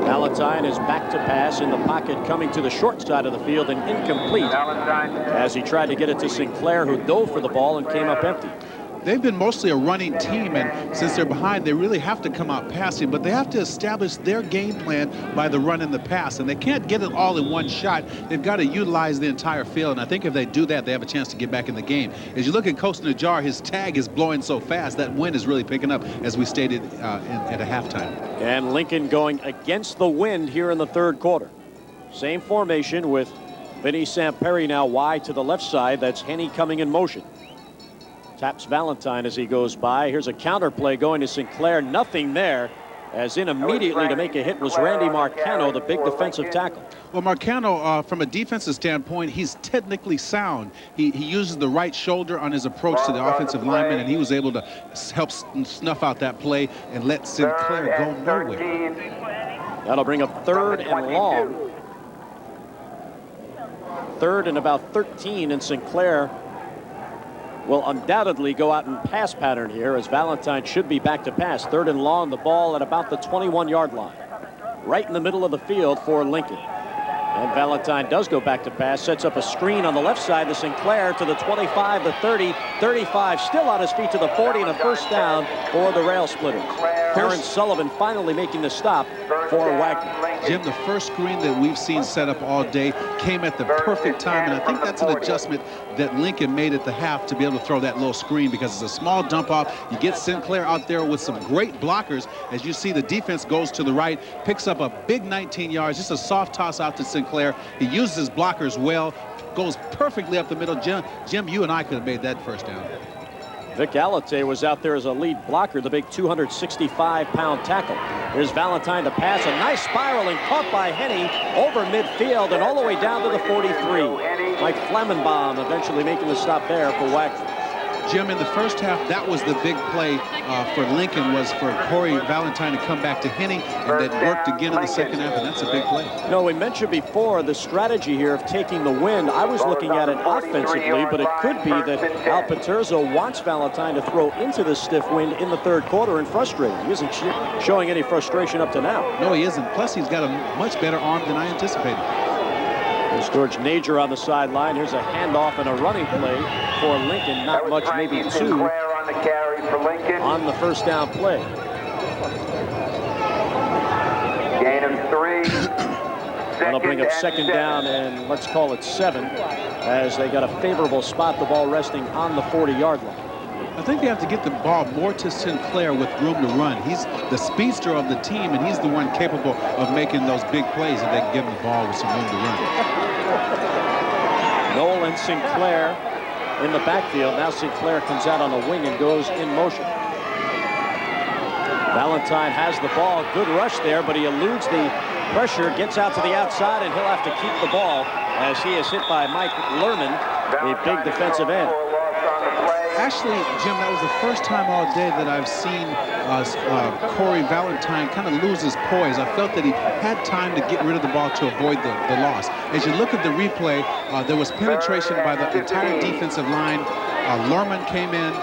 Valentine is back to pass in the pocket, coming to the short side of the field and incomplete as he tried to get it to Sinclair, who dove for the ball and came up empty. They've been mostly a running team, and since they're behind, they really have to come out passing, but they have to establish their game plan by the run and the pass, and they can't get it all in one shot. They've got to utilize the entire field, and I think if they do that, they have a chance to get back in the game. As you look at Coach Najar, his tag is blowing so fast, that wind is really picking up, as we stated at a halftime. And Lincoln going against the wind here in the third quarter. Same formation with Vinny Samperry now wide to the left side. That's Henney coming in motion. Taps Valentine as he goes by. Here's a counter play going to Sinclair. Nothing there. as in immediately to make a hit was Randy Marcano, the big defensive tackle. Well, Marcano, from a defensive standpoint, he's technically sound. He uses the right shoulder on his approach to the offensive lineman, and he was able to help snuff out that play and let Sinclair go nowhere. That'll bring up 3rd and long. 3rd and about 13, and Sinclair will undoubtedly go out in pass pattern here, as Valentine should be back to pass. 3rd and long, the ball at about the 21-yard line. Right in the middle of the field for Lincoln. And Valentine does go back to pass, sets up a screen on the left side to Sinclair to the 25, the 30, 35, still on his feet to the 40, and a first down for the Rail Splitters. Terrence Sullivan finally making the stop for Wagner. Jim, the first screen that we've seen set up all day came at the perfect time, and I think that's an adjustment that Lincoln made at the half to be able to throw that little screen, because it's a small dump off. You get Sinclair out there with some great blockers. As you see, the defense goes to the right, picks up a big 19 yards, just a soft toss out to Sinclair. He uses his blockers well, goes perfectly up the middle. Jim, you and I could have made that first down. Vic Alate was out there as a lead blocker, the big 265-pound tackle. Here's Valentine to pass, a nice spiral, and caught by Henne over midfield and all the way down to the 43. Mike Flammenbaum eventually making the stop there for Wagner. Jim, in the first half, that was the big play for Lincoln, was for Corey Valentine to come back to Henne, and that worked again in the second half, and that's a big play. No, we mentioned before the strategy here of taking the win. I was looking at it offensively, but it could be that Al Paterzo wants Valentine to throw into the stiff wind in the 3rd quarter and frustrate him. He isn't showing any frustration up to now. No, he isn't. Plus, he's got a much better arm than I anticipated. There's George Nager on the sideline. Here's a handoff and a running play for Lincoln. Not much, maybe 2 on the first down play. Gain of 3. That'll bring up 2nd down, and let's call it 7, as they got a favorable spot, the ball resting on the 40-yard line. I think they have to get the ball more to Sinclair with room to run. He's the speedster of the team, and he's the one capable of making those big plays if they can give him the ball with some room to run. Noel and Sinclair in the backfield. Now Sinclair comes out on the wing and goes in motion. Valentine has the ball. Good rush there, but he eludes the pressure, gets out to the outside, and he'll have to keep the ball as he is hit by Mike Lerman, a big defensive end. Actually, Jim, that was the first time all day that I've seen Corey Valentine kind of lose his poise. I felt that he had time to get rid of the ball to avoid the loss. As you look at the replay, there was penetration by the entire defensive line. Lerman came in,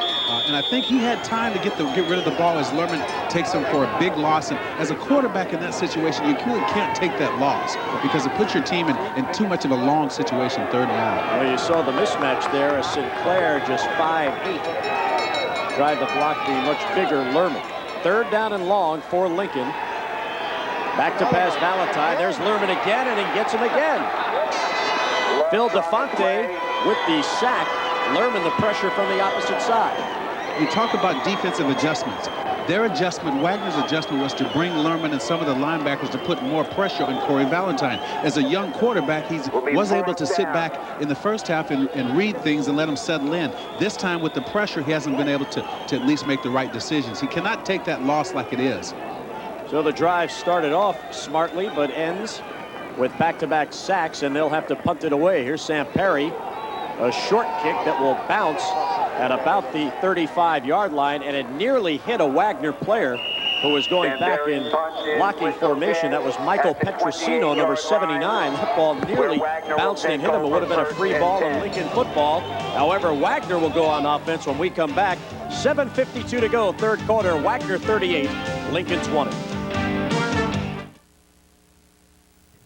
and I think he had time to get rid of the ball as Lerman takes him for a big loss. And as a quarterback in that situation, you really can't take that loss because it puts your team in too much of a long situation, 3rd and long. Well, you saw the mismatch there as Sinclair just 5'8". Tried to block the much bigger Lerman. 3rd down and long for Lincoln. Back to pass Valentine. There's Lerman again, and he gets him again. Phil DeFonte with the sack. Lerman the pressure from the opposite side. You talk about defensive adjustments. Their adjustment, Wagner's adjustment, was to bring Lerman and some of the linebackers to put more pressure on Corey Valentine. As a young quarterback, he was able to sit back in the first half and read things and let him settle in. This time with the pressure, he hasn't been able to at least make the right decisions. He cannot take that loss like it is. So the drive started off smartly, but ends with back-to-back sacks, and they'll have to punt it away. Here's Sam Perry. A short kick that will bounce at about the 35-yard line, and it nearly hit a Wagner player who was going back in blocking formation. That was Michael Petrosino, number 79. That ball nearly bounced and hit him. It would have been a free ball in Lincoln football. However, Wagner will go on offense when we come back. 7:52 to go, 3rd quarter. Wagner 38, Lincoln 20.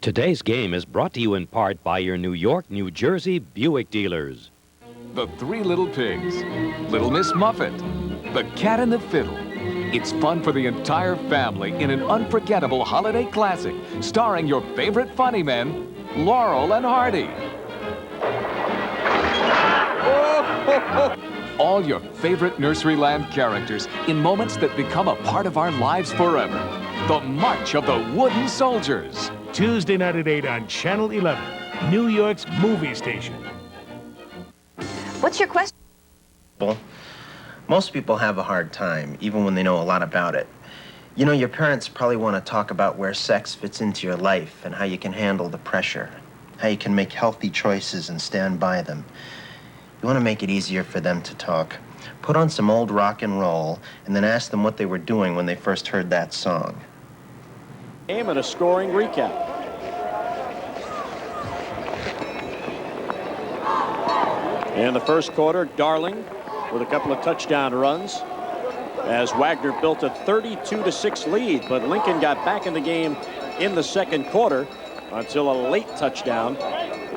Today's game is brought to you in part by your New York, New Jersey Buick dealers. The Three Little Pigs, Little Miss Muffet, The Cat and the Fiddle. It's fun for the entire family in an unforgettable holiday classic starring your favorite funny men, Laurel and Hardy. All your favorite Nurseryland characters in moments that become a part of our lives forever. The March of the Wooden Soldiers. Tuesday night at 8 on Channel 11, New York's movie station. What's your question? Most people have a hard time, even when they know a lot about it. You know, your parents probably want to talk about where sex fits into your life and how you can handle the pressure, how you can make healthy choices and stand by them. You want to make it easier for them to talk. Put on some old rock and roll and then ask them what they were doing when they first heard that song. Game and a scoring recap. In the first quarter, Darling with a couple of touchdown runs as Wagner built a 32-6 lead, but Lincoln got back in the game in the second quarter until a late touchdown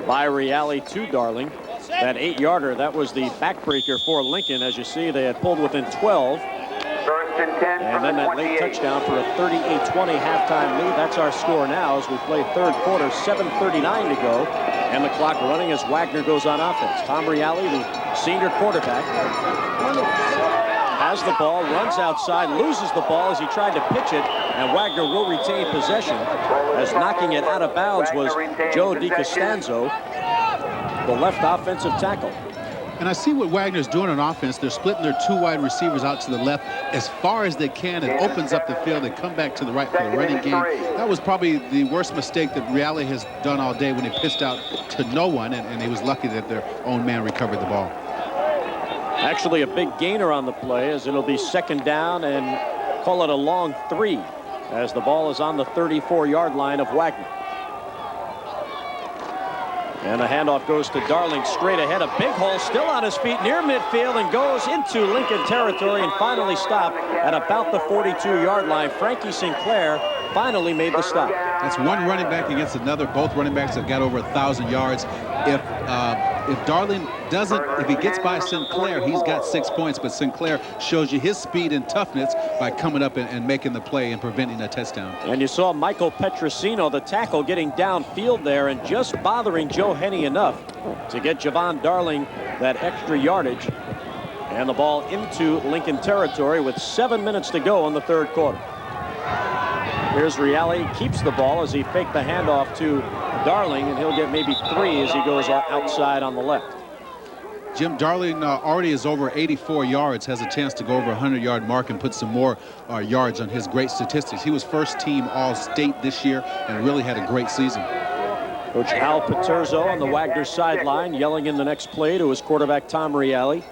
by Reale to Darling. That 8-yarder, that was the backbreaker for Lincoln. As you see, they had pulled within 12. And then that late touchdown for a 38-20 halftime lead. That's our score now as we play third quarter, 7:39 to go. And the clock running as Wagner goes on offense. Tom Reale, the senior quarterback, has the ball, runs outside, loses the ball as he tried to pitch it, and Wagner will retain possession as knocking it out of bounds was Joe DiCostanzo, the left offensive tackle. And I see what Wagner's doing on offense. They're splitting their 2 wide receivers out to the left as far as they can. It opens up the field. They come back to the right for the running game. That was probably the worst mistake that Reale has done all day when he pitched out to no one, and he was lucky that their own man recovered the ball. Actually a big gainer on the play as it'll be second down and call it a long 3 as the ball is on the 34-yard line of Wagner. And the handoff goes to Darling straight ahead. A big hole, still on his feet near midfield, and goes into Lincoln territory and finally stopped at about the 42-yard line. Frankie Sinclair finally made the stop. That's one running back against another. Both running backs have got over 1,000 yards. If Darling doesn't, if he gets by Sinclair, he's got 6 points. But Sinclair shows you his speed and toughness by coming up and making the play and preventing a touchdown. And you saw Michael Petrosino, the tackle, getting downfield there and just bothering Joe Henney enough to get Javon Darling that extra yardage. And the ball into Lincoln territory with 7 minutes to go in the third quarter. Here's Reale, keeps the ball as he faked the handoff to Darling, and he'll get maybe 3 as he goes outside on the left. Jim, Darling already is over 84 yards, has a chance to go over 100-yard mark and put some more yards on his great statistics. He was first team All-State this year and really had a great season. Coach Al Paterzo on the Wagner sideline yelling in the next play to his quarterback Tom Reale.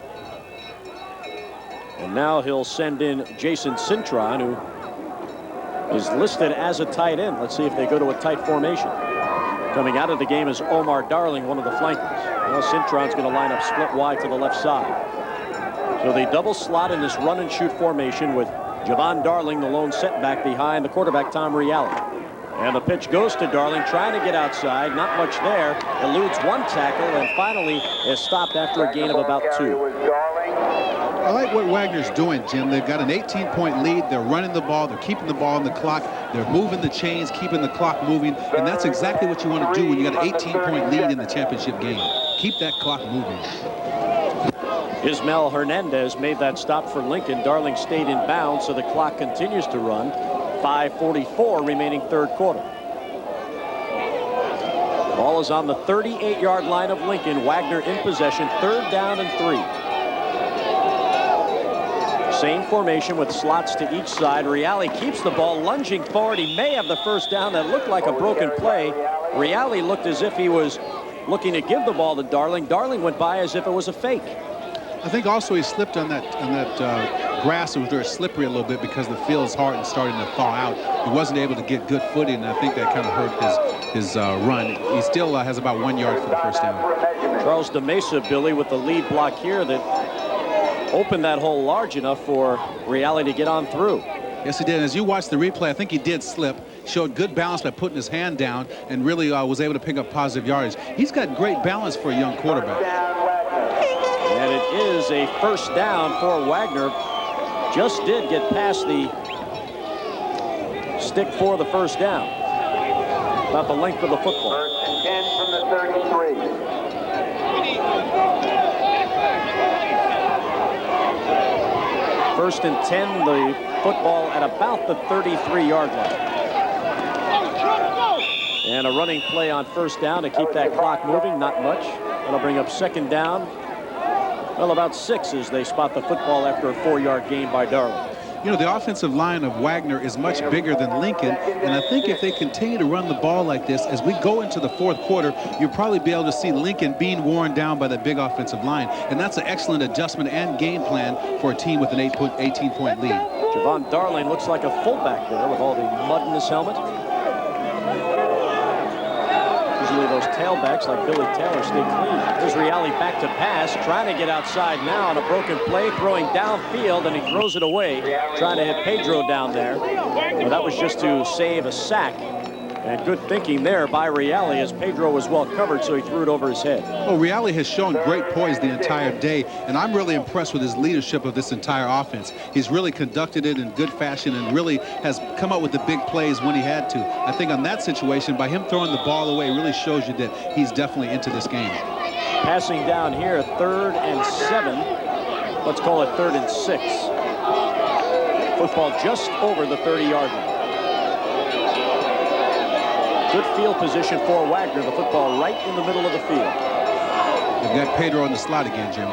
And now he'll send in Jason Cintron, who is listed as a tight end. Let's see if they go to a tight formation. Coming out of the game is Omar Darling, one of the flankers. Now Cintron's going to line up split wide to the left side. So they double slot in this run and shoot formation with Javon Darling, the lone setback behind the quarterback Tom Reale. And the pitch goes to Darling, trying to get outside. Not much there. Eludes one tackle and finally is stopped after a gain of about 2. I like what Wagner's doing, Jim. They've got an 18-point lead. They're running the ball. They're keeping the ball on the clock. They're moving the chains, keeping the clock moving. And that's exactly what you want to do when you got an 18-point lead in the championship game. Keep that clock moving. Ismael Hernandez made that stop for Lincoln. Darling stayed in bounds, so the clock continues to run. 5:44 remaining third quarter. Ball is on the 38-yard line of Lincoln. Wagner in possession. Third down and 3. Same formation with slots to each side. Reale keeps the ball, lunging forward. He may have the first down. That looked like a broken play. Reale looked as if he was looking to give the ball to Darling. Darling went by as if it was a fake. I think also he slipped on that grass. It was very slippery a little bit because the field is hard and starting to thaw out. He wasn't able to get good footing, and I think that kind of hurt his run. He still has about 1 yard for the first down. Charles DeMesa, Billy, with the lead block here that opened that hole large enough for Reale to get on through. Yes, he did. And as you watch the replay, I think he did slip. Showed good balance by putting his hand down and really was able to pick up positive yardage. He's got great balance for a young quarterback. And it is a first down for Wagner. Just did get past the stick for the first down. About the length of the football. First and 10 from the 33. First and 10, the football at about the 33-yard line. And a running play on first down to keep that clock moving, not much. That'll bring up second down. Well, about 6 as they spot the football after a 4-yard gain by Darling. You know, the offensive line of Wagner is much bigger than Lincoln, and I think if they continue to run the ball like this, as we go into the fourth quarter, you'll probably be able to see Lincoln being worn down by the big offensive line, and that's an excellent adjustment and game plan for a team with an 18-point lead. Javon Darling looks like a fullback there with all the mud in his helmet. Usually those tailbacks like Billy Taylor stay clean. Here's Reale back to pass, trying to get outside now on a broken play, throwing downfield, and he throws it away, trying to hit Pedro down there. Well, that was just to save a sack. And good thinking there by Reale as Pedro was well covered, so he threw it over his head. Well, Reale has shown great poise the entire day, and I'm really impressed with his leadership of this entire offense. He's really conducted it in good fashion and really has come up with the big plays when he had to. I think on that situation, by him throwing the ball away, really shows you that he's definitely into this game. Passing down here, 3rd and 7. Let's call it 3rd and 6. Football just over the 30-yard line. Good field position for Wagner. The football right in the middle of the field. They've got Pedro on the slot again, Jim.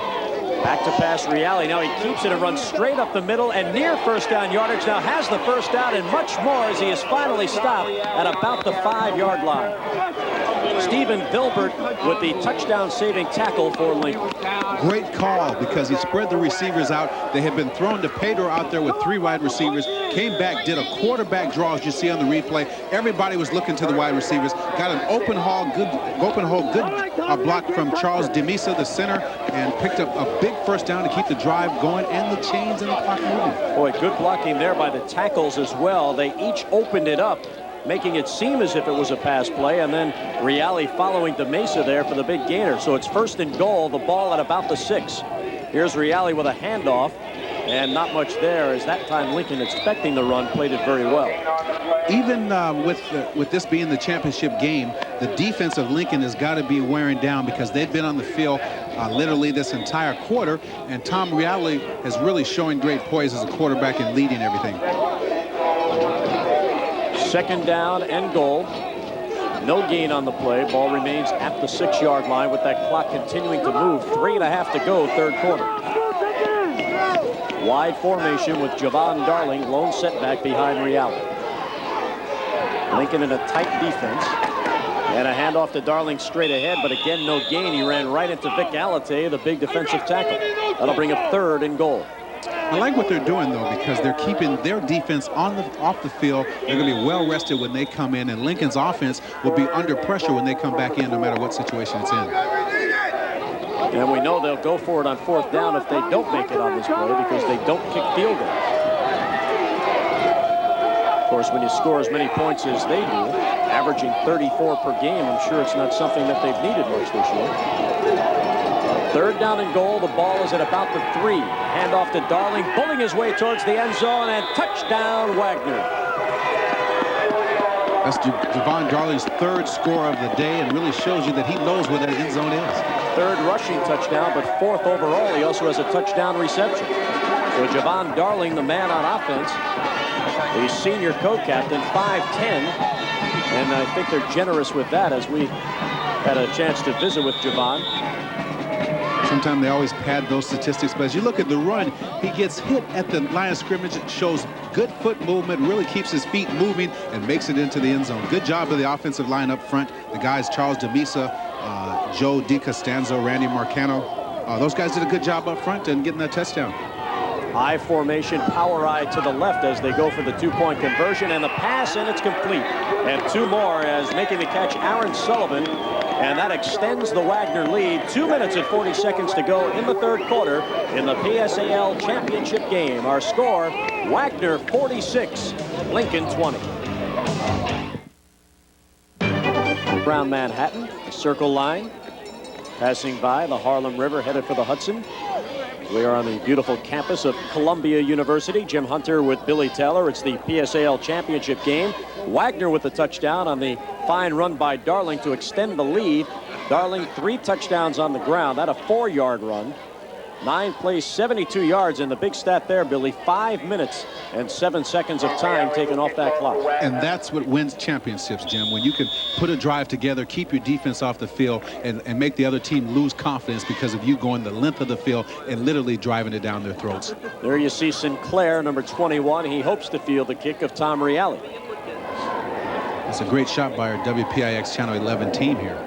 Back to pass Reale. Now he keeps it and runs straight up the middle and near first down yardage. Now has the first down and much more as he is finally stopped at about the 5-yard line. Stephen Vilbert with the touchdown-saving tackle for Lincoln. Great call because he spread the receivers out. They had been thrown to Pedro out there with 3 wide receivers. Came back, did a quarterback draw, as you see on the replay. Everybody was looking to the wide receivers. Got an open hole, good block from Charles DeMisa, the center, and picked up a big first down to keep the drive going and the chains and the clock moving. Boy, good blocking there by the tackles as well. They each opened it up, making it seem as if it was a pass play, and then Reale following DeMesa there for the big gainer. So it's 1st and goal, the ball at about the 6. Here's Reale with a handoff, and not much there, as that time Lincoln, expecting the run, played it very well. Even with this being the championship game, the defense of Lincoln has got to be wearing down because they've been on the field literally this entire quarter, and Tom Reale has really showing great poise as a quarterback and leading everything. 2nd down and goal. No gain on the play. Ball remains at the 6-yard line with that clock continuing to move. 3.5 to go, 3rd quarter. Wide formation with Javon Darling, lone setback behind Reale. Lincoln in a tight defense. And a handoff to Darling straight ahead, but again, no gain. He ran right into Vic Alate, the big defensive tackle. That'll bring up 3rd and goal. I like what they're doing, though, because they're keeping their defense off the field. They're going to be well rested when they come in, and Lincoln's offense will be under pressure when they come back in, no matter what situation it's in. And we know they'll go for it on 4th down if they don't make it on this play because they don't kick field goals. Of course, when you score as many points as they do, averaging 34 per game, I'm sure it's not something that they've needed much this year. 3rd down and goal. The ball is at about the 3. Handoff to Darling, pulling his way towards the end zone, and touchdown, Wagner. That's Javon Darling's 3rd score of the day, and really shows you that he knows where that end zone is. 3rd rushing touchdown, but 4th overall. He also has a touchdown reception. So Javon Darling, the man on offense, the senior co-captain, 5'10", and I think they're generous with that as we had a chance to visit with Javon. Sometimes they always pad those statistics, but as you look at the run, he gets hit at the line of scrimmage. It shows good foot movement, really keeps his feet moving, and makes it into the end zone. Good job of the offensive line up front. The guys, Charles DeMisa, Joe DiCostanzo, Randy Marcano, those guys did a good job up front and getting that touchdown. High formation, power eye to the left as they go for the 2-point conversion, and the pass, and it's complete. And 2 more as making the catch, Aaron Sullivan. And that extends the Wagner lead. 2 minutes and 40 seconds to go in the 3rd quarter in the PSAL championship game. Our score, Wagner 46, Lincoln 20. Around Manhattan, a circle line, passing by the Harlem River, headed for the Hudson. We are on the beautiful campus of Columbia University. Jim Hunter with Billy Taylor. It's the PSAL championship game. Wagner with the touchdown on the fine run by Darling to extend the lead. Darling 3 touchdowns on the ground. That a 4-yard run. 9 plays, 72 yards, and the big stat there, Billy, 5 minutes and 7 seconds of time taken off that clock. And that's what wins championships, Jim, when you can put a drive together, keep your defense off the field, and make the other team lose confidence because of you going the length of the field and literally driving it down their throats. There you see Sinclair, number 21. He hopes to field the kick of Tom Reale. It's a great shot by our WPIX Channel 11 team here.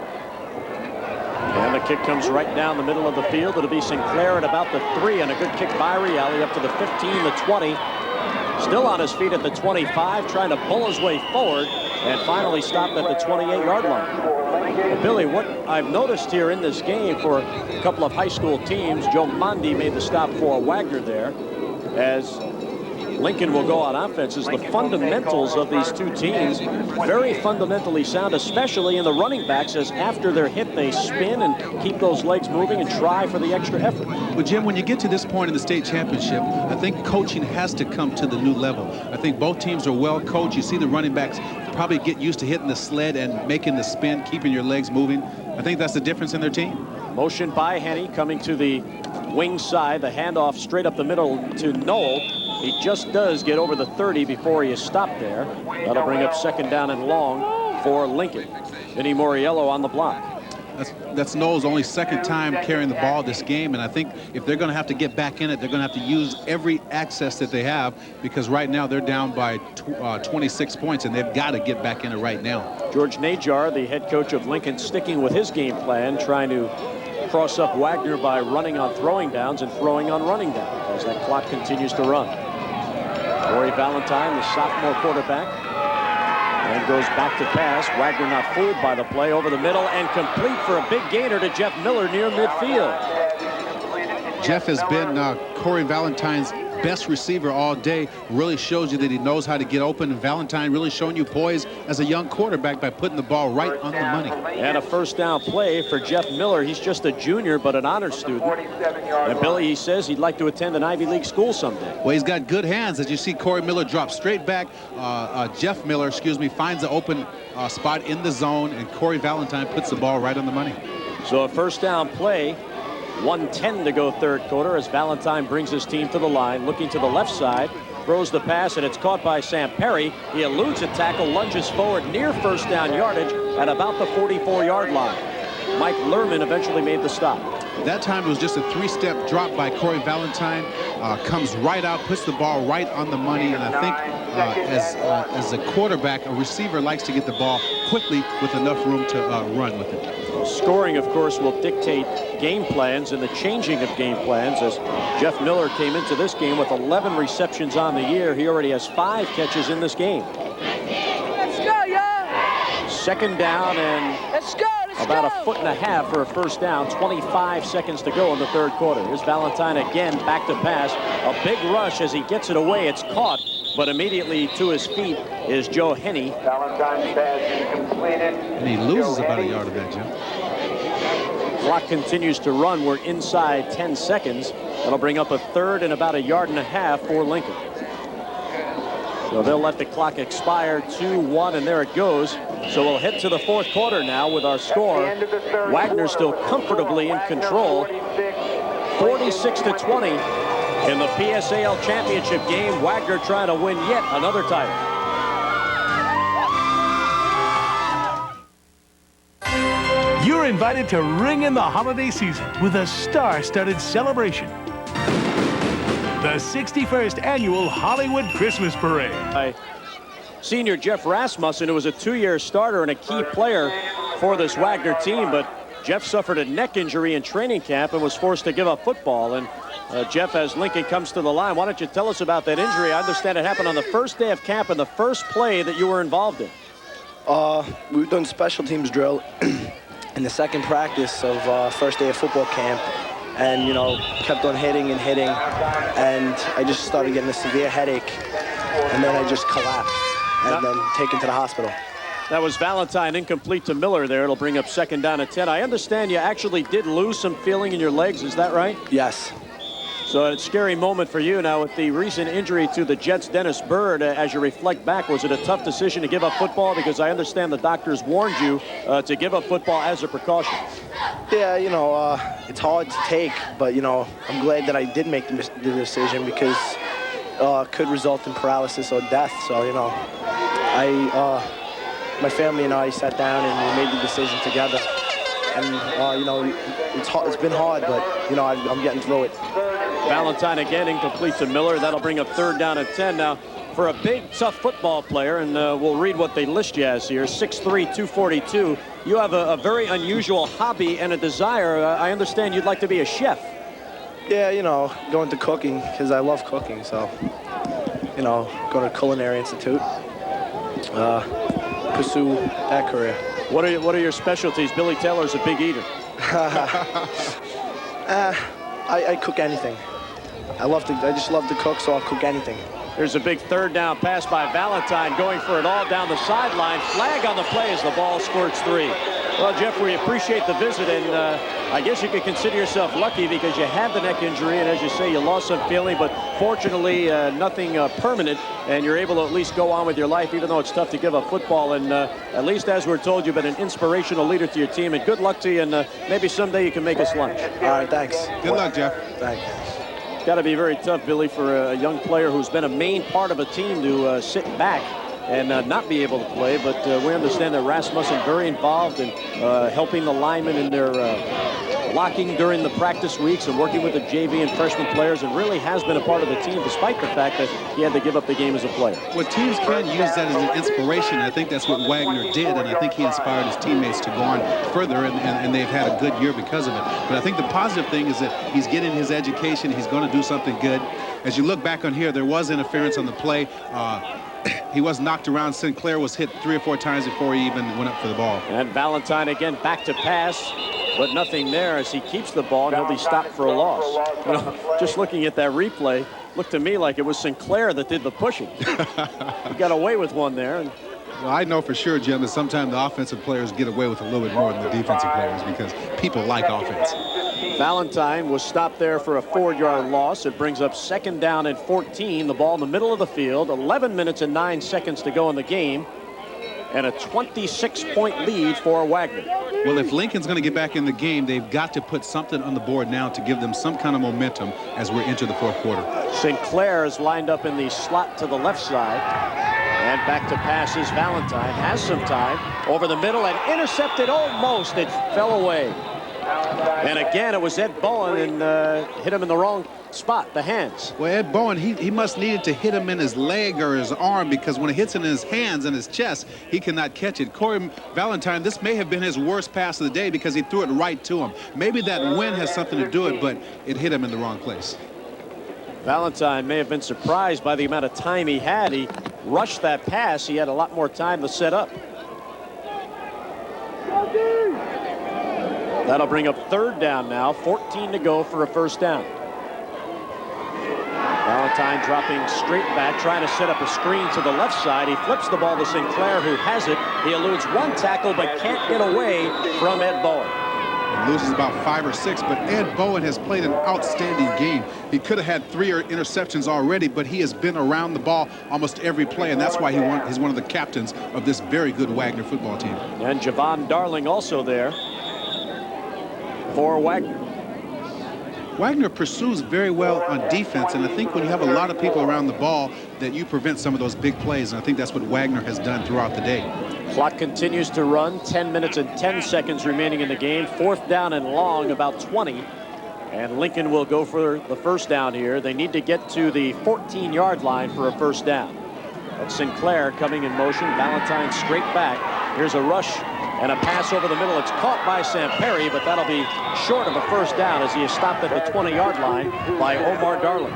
And the kick comes right down the middle of the field. It'll be Sinclair at about the 3, and a good kick by Reale up to the 15, the 20. Still on his feet at the 25, trying to pull his way forward, and finally stopped at the 28-yard line. Billy, what I've noticed here in this game for a couple of high school teams, Joe Mondi made the stop for Wagner there, as Lincoln will go on offense, is the fundamentals of these two teams very fundamentally sound, especially in the running backs, as after they're hit they spin and keep those legs moving and try for the extra effort. Well, Jim, when you get to this point in the state championship, I think coaching has to come to the new level. I think both teams are well coached. You see the running backs probably get used to hitting the sled and making the spin, keeping your legs moving. I think that's the difference in their team. Motion by Henne coming to the wing side, the handoff straight up the middle to Knoll. He just does get over the 30 before he is stopped there. That'll bring up second down and long for Lincoln. Vinny Moriello on the block. That's Knoll's only second time carrying the ball this game, and I think if they're going to have to get back in it, they're going to have to use every access that they have, because right now they're down by 26 points, and they've got to get back in it right now. George Najar, the head coach of Lincoln, sticking with his game plan, trying to cross up Wagner by running on throwing downs and throwing on running downs as that clock continues to run. Corey Valentine, the sophomore quarterback, and goes back to pass. Wagner not fooled by the play, over the middle and complete for a big gainer to Jeff Miller near midfield. Jeff has been Corey Valentine's best receiver all day. Really shows you that he knows how to get open. And Valentine really showing you poise as a young quarterback by putting the ball right on the money. And a first down play for Jeff Miller. He's just a junior, but an honor student. And Billy, he says he'd like to attend an Ivy League school someday. Well, he's got good hands. As you see, Corey Miller drop straight back. Jeff Miller, finds an open spot in the zone, and Corey Valentine puts the ball right on the money. So a first down play. 1:10 to go third quarter as Valentine brings his team to the line, looking to the left side, throws the pass, and it's caught by Sam Perry. He eludes a tackle, lunges forward near first down yardage at about the 44-yard line. Mike Lerman eventually made the stop. That time it was just a 3-step drop by Corey Valentine. Comes right out, puts the ball right on the money, and I think as a quarterback, a receiver likes to get the ball quickly with enough room to run with it. Scoring, of course, will dictate game plans and the changing of game plans, as Jeff Miller came into this game with 11 receptions on the year. He already has 5 catches in this game. Let's go, y'all. Second down and Let's go. about a foot and a half for a first down. 25 seconds to go in the third quarter. Here's Valentine again, back to pass. A big rush as he gets it away. It's caught, but immediately to his feet is Joe Henne. Valentine's pass is completed. And he loses about a yard of that, Jim. Clock continues to run. We're inside 10 seconds. That'll bring up a third and about a yard and a half for Lincoln. So they'll let the clock expire. 2-1, and there it goes. So we'll head to the fourth quarter now with our score. Wagner still comfortably in control. 46-20 in the PSAL championship game. Wagner trying to win yet another title. You're invited to ring in the holiday season with a star-studded celebration. The 61st Annual Hollywood Christmas Parade. Senior Jeff Rasmussen, who was a 2-year starter and a key player for this Wagner team, but Jeff suffered a neck injury in training camp and was forced to give up football. And Jeff, as Lincoln comes to the line, why don't you tell us about that injury? I understand it happened on the first day of camp and the first play that you were involved in. We were doing special teams drill in the second practice of first day of football camp, and kept on hitting and hitting, and I just started getting a severe headache, and then I just collapsed and then taken to the hospital. That was Valentine, incomplete to Miller there. It'll bring up second down at 10. I understand you actually did lose some feeling in your legs, is that right? Yes. So a scary moment for you now with the recent injury to the Jets' Dennis Byrd. As you reflect back, was it a tough decision to give up football? Because I understand the doctors warned you to give up football as a precaution. Yeah, you know, it's hard to take, but, you know, I'm glad that I did make the decision because it could result in paralysis or death. So, you know, my family and I sat down and we made the decision together. And, you know, it's been hard, but, you know, I'm getting through it. Valentine again incomplete to Miller. That'll bring up 3rd down and 10. Now, for a big, tough football player, and we'll read what they list you as here, 6'3", 242, you have a very unusual hobby and a desire. I understand you'd like to be a chef. Yeah, you know, going to cooking because I love cooking. So, you know, go to Culinary Institute, pursue that career. What are your specialties? Billy Taylor's a big eater. I cook anything. I just love to cook, so I'll cook anything. There's a big 3rd down pass by Valentine, going for it all down the sideline. Flag on the play as the ball squirts 3. Well, Jeff, we appreciate the visit, and I guess you could consider yourself lucky because you had the neck injury, and as you say, you lost some feeling, but fortunately, nothing permanent, and you're able to at least go on with your life, even though it's tough to give up football. And at least, as we're told, you've been an inspirational leader to your team, and good luck to you, and maybe someday you can make us lunch. All right, thanks. Good luck, Jeff. Thanks. It's got to be very tough, Billy, for a young player who's been a main part of a team to sit back and not be able to play. But we understand that Rasmussen very involved in helping the linemen in their blocking during the practice weeks and working with the JV and freshman players, and really has been a part of the team despite the fact that he had to give up the game as a player. Well, teams can use that as an inspiration. I think that's what Wagner did, and I think he inspired his teammates to go on further, and they've had a good year because of it. But I think the positive thing is that he's getting his education. He's going to do something good. As you look back on here, there was interference on the play. He was knocked around. Sinclair was hit 3 or 4 times before he even went up for the ball. And Valentine again back to pass, but nothing there as he keeps the ball, and he'll be stopped for a loss. You know, just looking at that replay, looked to me like it was Sinclair that did the pushing. He got away with one there. And well, I know for sure, Jim, that sometimes the offensive players get away with a little bit more than the defensive players because people like offense. Valentine was stopped there for a 4-yard loss. It brings up 2nd down and 14. The ball in the middle of the field. 11 minutes and 9 seconds to go in the game. And a 26-point lead for Wagner. Well, if Lincoln's going to get back in the game, they've got to put something on the board now to give them some kind of momentum as we're into the 4th quarter. Sinclair is lined up in the slot to the left side. And back to passes. Valentine has some time. Over the middle and intercepted almost. It fell away. And again, it was Ed Bowen and hit him in the wrong spot, the hands. Well, Ed Bowen, he must needed to hit him in his leg or his arm because when it hits him in his hands and his chest, he cannot catch it. Corey Valentine, this may have been his worst pass of the day because he threw it right to him. Maybe that wind has something to do it, but it hit him in the wrong place. Valentine may have been surprised by the amount of time he had. He rushed that pass. He had a lot more time to set up. That'll bring up 3rd down now. 14 to go for a 1st down. Valentine dropping straight back, trying to set up a screen to the left side. He flips the ball to Sinclair, who has it. He eludes 1 tackle, but can't get away from Ed Bowen. He loses about 5 or 6, but Ed Bowen has played an outstanding game. He could have had 3 interceptions already, but he has been around the ball almost every play, and that's why he's one of the captains of this very good Wagner football team. And Javon Darling also there for Wagner. Wagner pursues very well on defense, and I think when you have a lot of people around the ball that you prevent some of those big plays, and I think that's what Wagner has done throughout the day. Clock continues to run. 10 minutes and 10 seconds remaining in the game. 4th down and long, about 20. And Lincoln will go for the 1st down here. They need to get to the 14-yard line for a 1st down. That's Sinclair coming in motion. Valentine straight back. Here's a rush and a pass over the middle. It's caught by Samperi, but that'll be short of a 1st down as he is stopped at the 20-yard line by Omar Darling.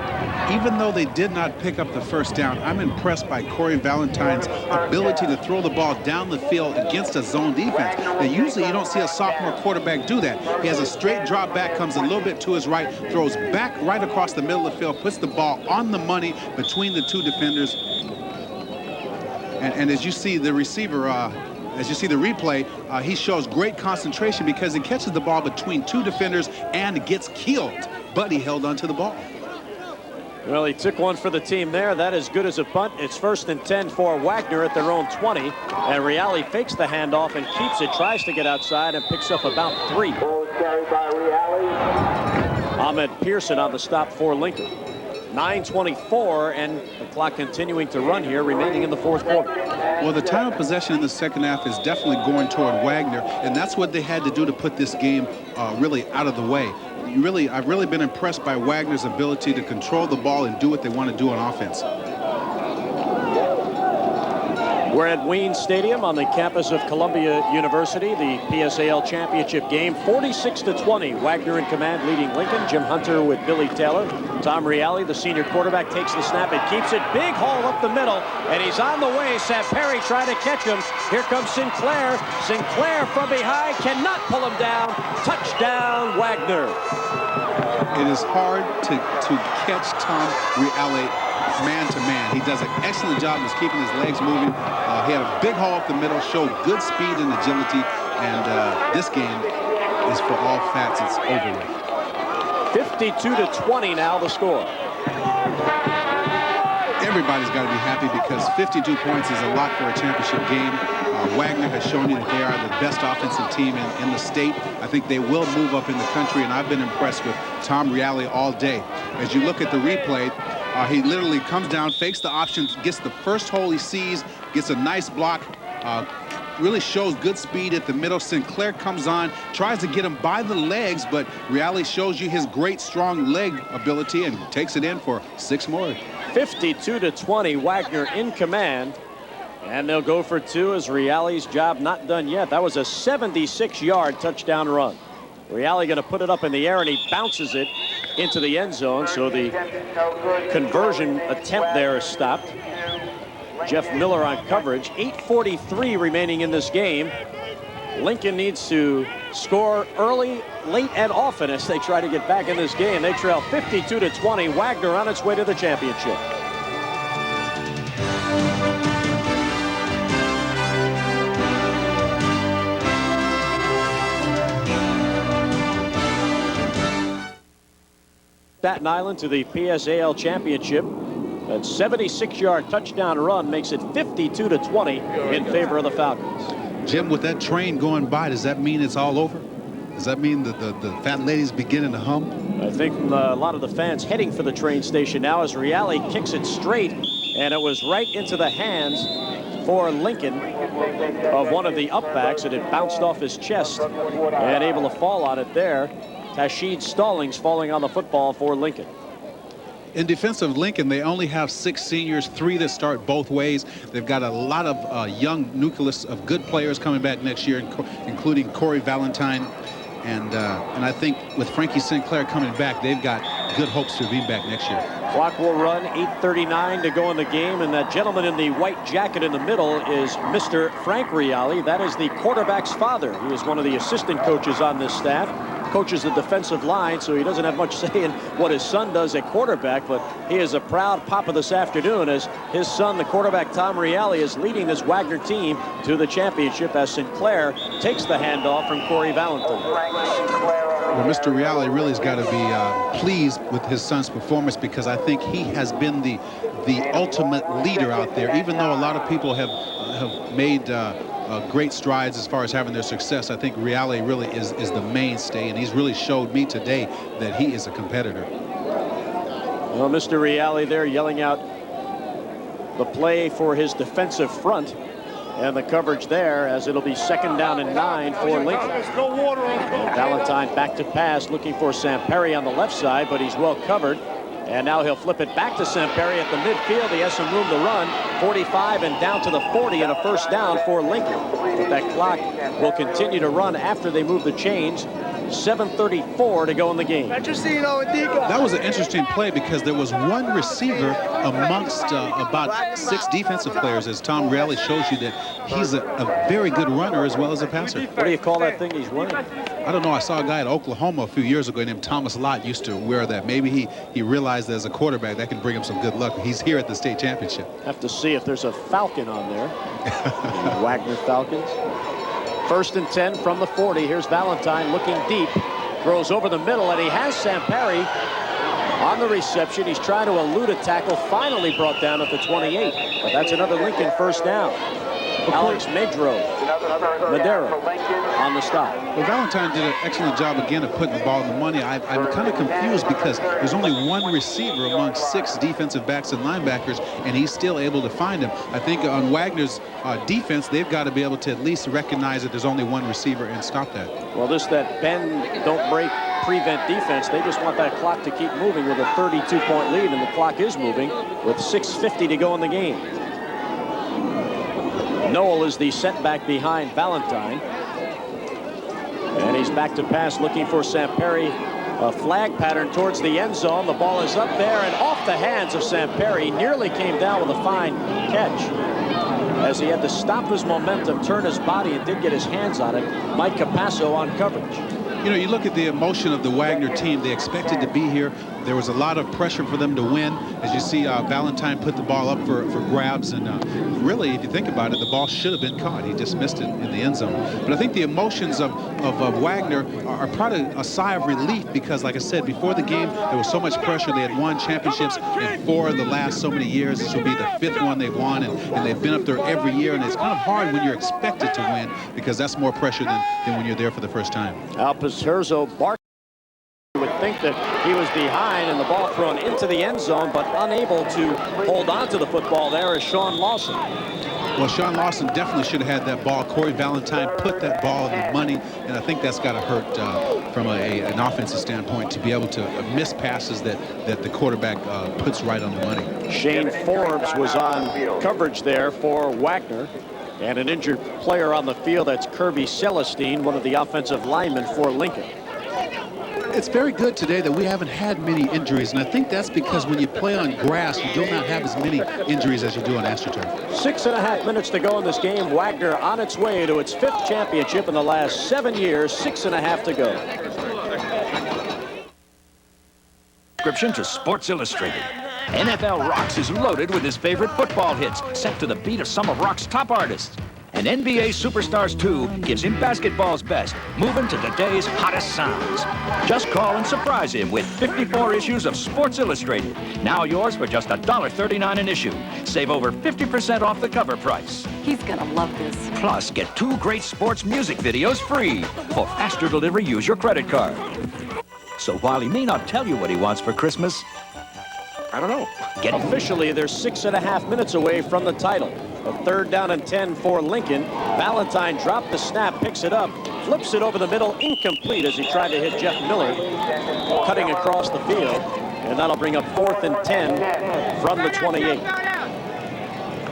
Even though they did not pick up the 1st down, I'm impressed by Corey Valentine's ability to throw the ball down the field against a zone defense. Now, usually you don't see a sophomore quarterback do that. He has a straight drop back, comes a little bit to his right, throws back right across the middle of the field, puts the ball on the money between the 2 defenders. And as you see the receiver, as you see the replay, he shows great concentration because he catches the ball between 2 defenders and gets killed, but he held onto the ball. Well, he took one for the team there. That is good as a punt. It's 1st and 10 for Wagner at their own 20. And Reale fakes the handoff and keeps it, tries to get outside and picks up about 3. Ahmed Pearson on the stop for Lincoln. 9:24 and the clock continuing to run here, remaining in the 4th quarter. Well, the time of possession in the second half is definitely going toward Wagner, and that's what they had to do to put this game really out of the way. I've really been impressed by Wagner's ability to control the ball and do what they want to do on offense. We're at Wayne Stadium on the campus of Columbia University. The PSAL championship game, 46-20. Wagner in command, leading Lincoln. Jim Hunter with Billy Taylor. Tom Reale, the senior quarterback, takes the snap and keeps it. Big hole up the middle, and he's on the way. Perry trying to catch him. Here comes Sinclair. Sinclair from behind, cannot pull him down. Touchdown, Wagner. It is hard to catch Tom Reale man-to-man. He does an excellent job of keeping his legs moving. He had a big haul up the middle, showed good speed and agility, and this game is for all facets over with. 52-20 now the score. Everybody's got to be happy because 52 points is a lot for a championship game. Wagner has shown you that they are the best offensive team in the state. I think they will move up in the country, and I've been impressed with Tom Reale all day. As you look at the replay, he literally comes down, fakes the option, gets the first hole he sees, gets a nice block, really shows good speed at the middle. Sinclair comes on, tries to get him by the legs, but Reale shows you his great strong leg ability and takes it in for 6 more. 52-20, Wagner in command. And they'll go for 2 as Reale's job not done yet. That was a 76-yard touchdown run. Reale going to put it up in the air, and he bounces it into the end zone. So the conversion attempt there is stopped. Jeff Miller on coverage. 8:43 remaining in this game. Lincoln needs to score early, late, and often as they try to get back in this game. They trail 52-20. Wagner on its way to the championship. Staten Island to the PSAL championship. That 76-yard touchdown run makes it 52-20 in favor of the Falcons. Jim, with that train going by, does that mean it's all over? Does that mean that the fat lady's beginning to hum? I think a lot of the fans heading for the train station now as Reale kicks it straight, and it was right into the hands for Lincoln of one of the upbacks, and it bounced off his chest and able to fall on it there. Tashid Stallings falling on the football for Lincoln. In defense of Lincoln, they only have 6 seniors, 3 that start both ways. They've got a lot of young nucleus of good players coming back next year, including Corey Valentine. And I think with Frankie Sinclair coming back, they've got good hopes to be back next year. Clock will run, 8:39 to go in the game, and that gentleman in the white jacket in the middle is Mr. Frank Reale. That is the quarterback's father. He is one of the assistant coaches on this staff. Coaches the defensive line, so he doesn't have much say in what his son does at quarterback, but he is a proud papa this afternoon as his son, the quarterback Tom Reale, is leading this Wagner team to the championship as Sinclair takes the handoff from Corey Valentine. Well, Mr. Reale really has got to be pleased with his son's performance because I think he has been the ultimate leader out there. Even though a lot of people have made great strides as far as having their success, I think Reale really is the mainstay, and he's really showed me today that he is a competitor. Well, Mr. Reale there yelling out the play for his defensive front. And the coverage there as it'll be 2nd down and 9 for Lincoln. Valentine back to pass, looking for Perry on the left side, but he's well covered. And now he'll flip it back to Perry at the midfield. He has some room to run. 45 and down to the 40 and a 1st down for Lincoln. But that clock will continue to run after they move the chains. 7:34 to go in the game. That was an interesting play because there was one receiver amongst about 6 defensive players, as Tom Reale shows you that he's a very good runner as well as a passer. What do you call that thing he's wearing? I don't know. I saw a guy at Oklahoma a few years ago named Thomas Lott used to wear that. Maybe he realized as a quarterback that can bring him some good luck. He's here at the state championship. Have to see if there's a Falcon on there. Wagner Falcons. 1st and 10 from the 40. Here's Valentine looking deep. Throws over the middle, and he has Perry on the reception. He's trying to elude a tackle, finally brought down at the 28. But that's another Lincoln first down. Alex Madero on the stop. Well, Valentine did an excellent job again of putting the ball in the money. I'm kind of confused because there's only one receiver among 6 defensive backs and linebackers, and he's still able to find him. I think on Wagner's defense, they've got to be able to at least recognize that there's only one receiver and stop that. Well, this that bend, don't break, prevent defense. They just want that clock to keep moving with a 32-point lead, and the clock is moving with 6:50 to go in the game. Noel is the setback behind Valentine. And he's back to pass, looking for Samperi. A flag pattern towards the end zone. The ball is up there and off the hands of Samperi. Nearly came down with a fine catch, as he had to stop his momentum, turn his body, and did get his hands on it. Mike Capasso on coverage. You know, you look at the emotion of the Wagner team. They expected to be here. There was a lot of pressure for them to win. As you see, Valentine put the ball up for grabs, and really, if you think about it, the ball should have been caught. He just missed it in the end zone. But I think the emotions of Wagner are probably a sigh of relief because, like I said, before the game, there was so much pressure. They had won championships in 4 of the last so many years. This will be the 5th one they've won, and they've been up there every year. And it's kind of hard when you're expected to win because that's more pressure than when you're there for the first time. Alpes Herzog barked. You would think that he was behind and the ball thrown into the end zone, but unable to hold on to the football there is Sean Lawson. Well, Sean Lawson definitely should have had that ball. Corey Valentine put that ball in the money, and I think that's got to hurt from an offensive standpoint to be able to miss passes that the quarterback puts right on the money. Shane Forbes was on coverage there for Wagner. And an injured player on the field, that's Kirby Celestine, one of the offensive linemen for Lincoln. It's very good today that we haven't had many injuries, and I think that's because when you play on grass, you do not have as many injuries as you do on AstroTurf. 6.5 minutes to go in this game. Wagner on its way to its 5th championship in the last 7 years. 6.5 to go. Subscription to Sports Illustrated. NFL Rocks is loaded with his favorite football hits, set to the beat of some of rock's top artists. And NBA Superstars 2 gives him basketball's best, moving to today's hottest sounds. Just call and surprise him with 54 issues of Sports Illustrated. Now yours for just $1.39 an issue. Save over 50% off the cover price. He's gonna love this. Plus, get 2 great sports music videos free. For faster delivery, use your credit card. So while he may not tell you what he wants for Christmas, I don't know. Officially, they're 6.5 minutes away from the title. A 3rd down and 10 for Lincoln. Valentine dropped the snap, picks it up, flips it over the middle, incomplete as he tried to hit Jeff Miller, cutting across the field. And that'll bring up 4th and 10 from the 28.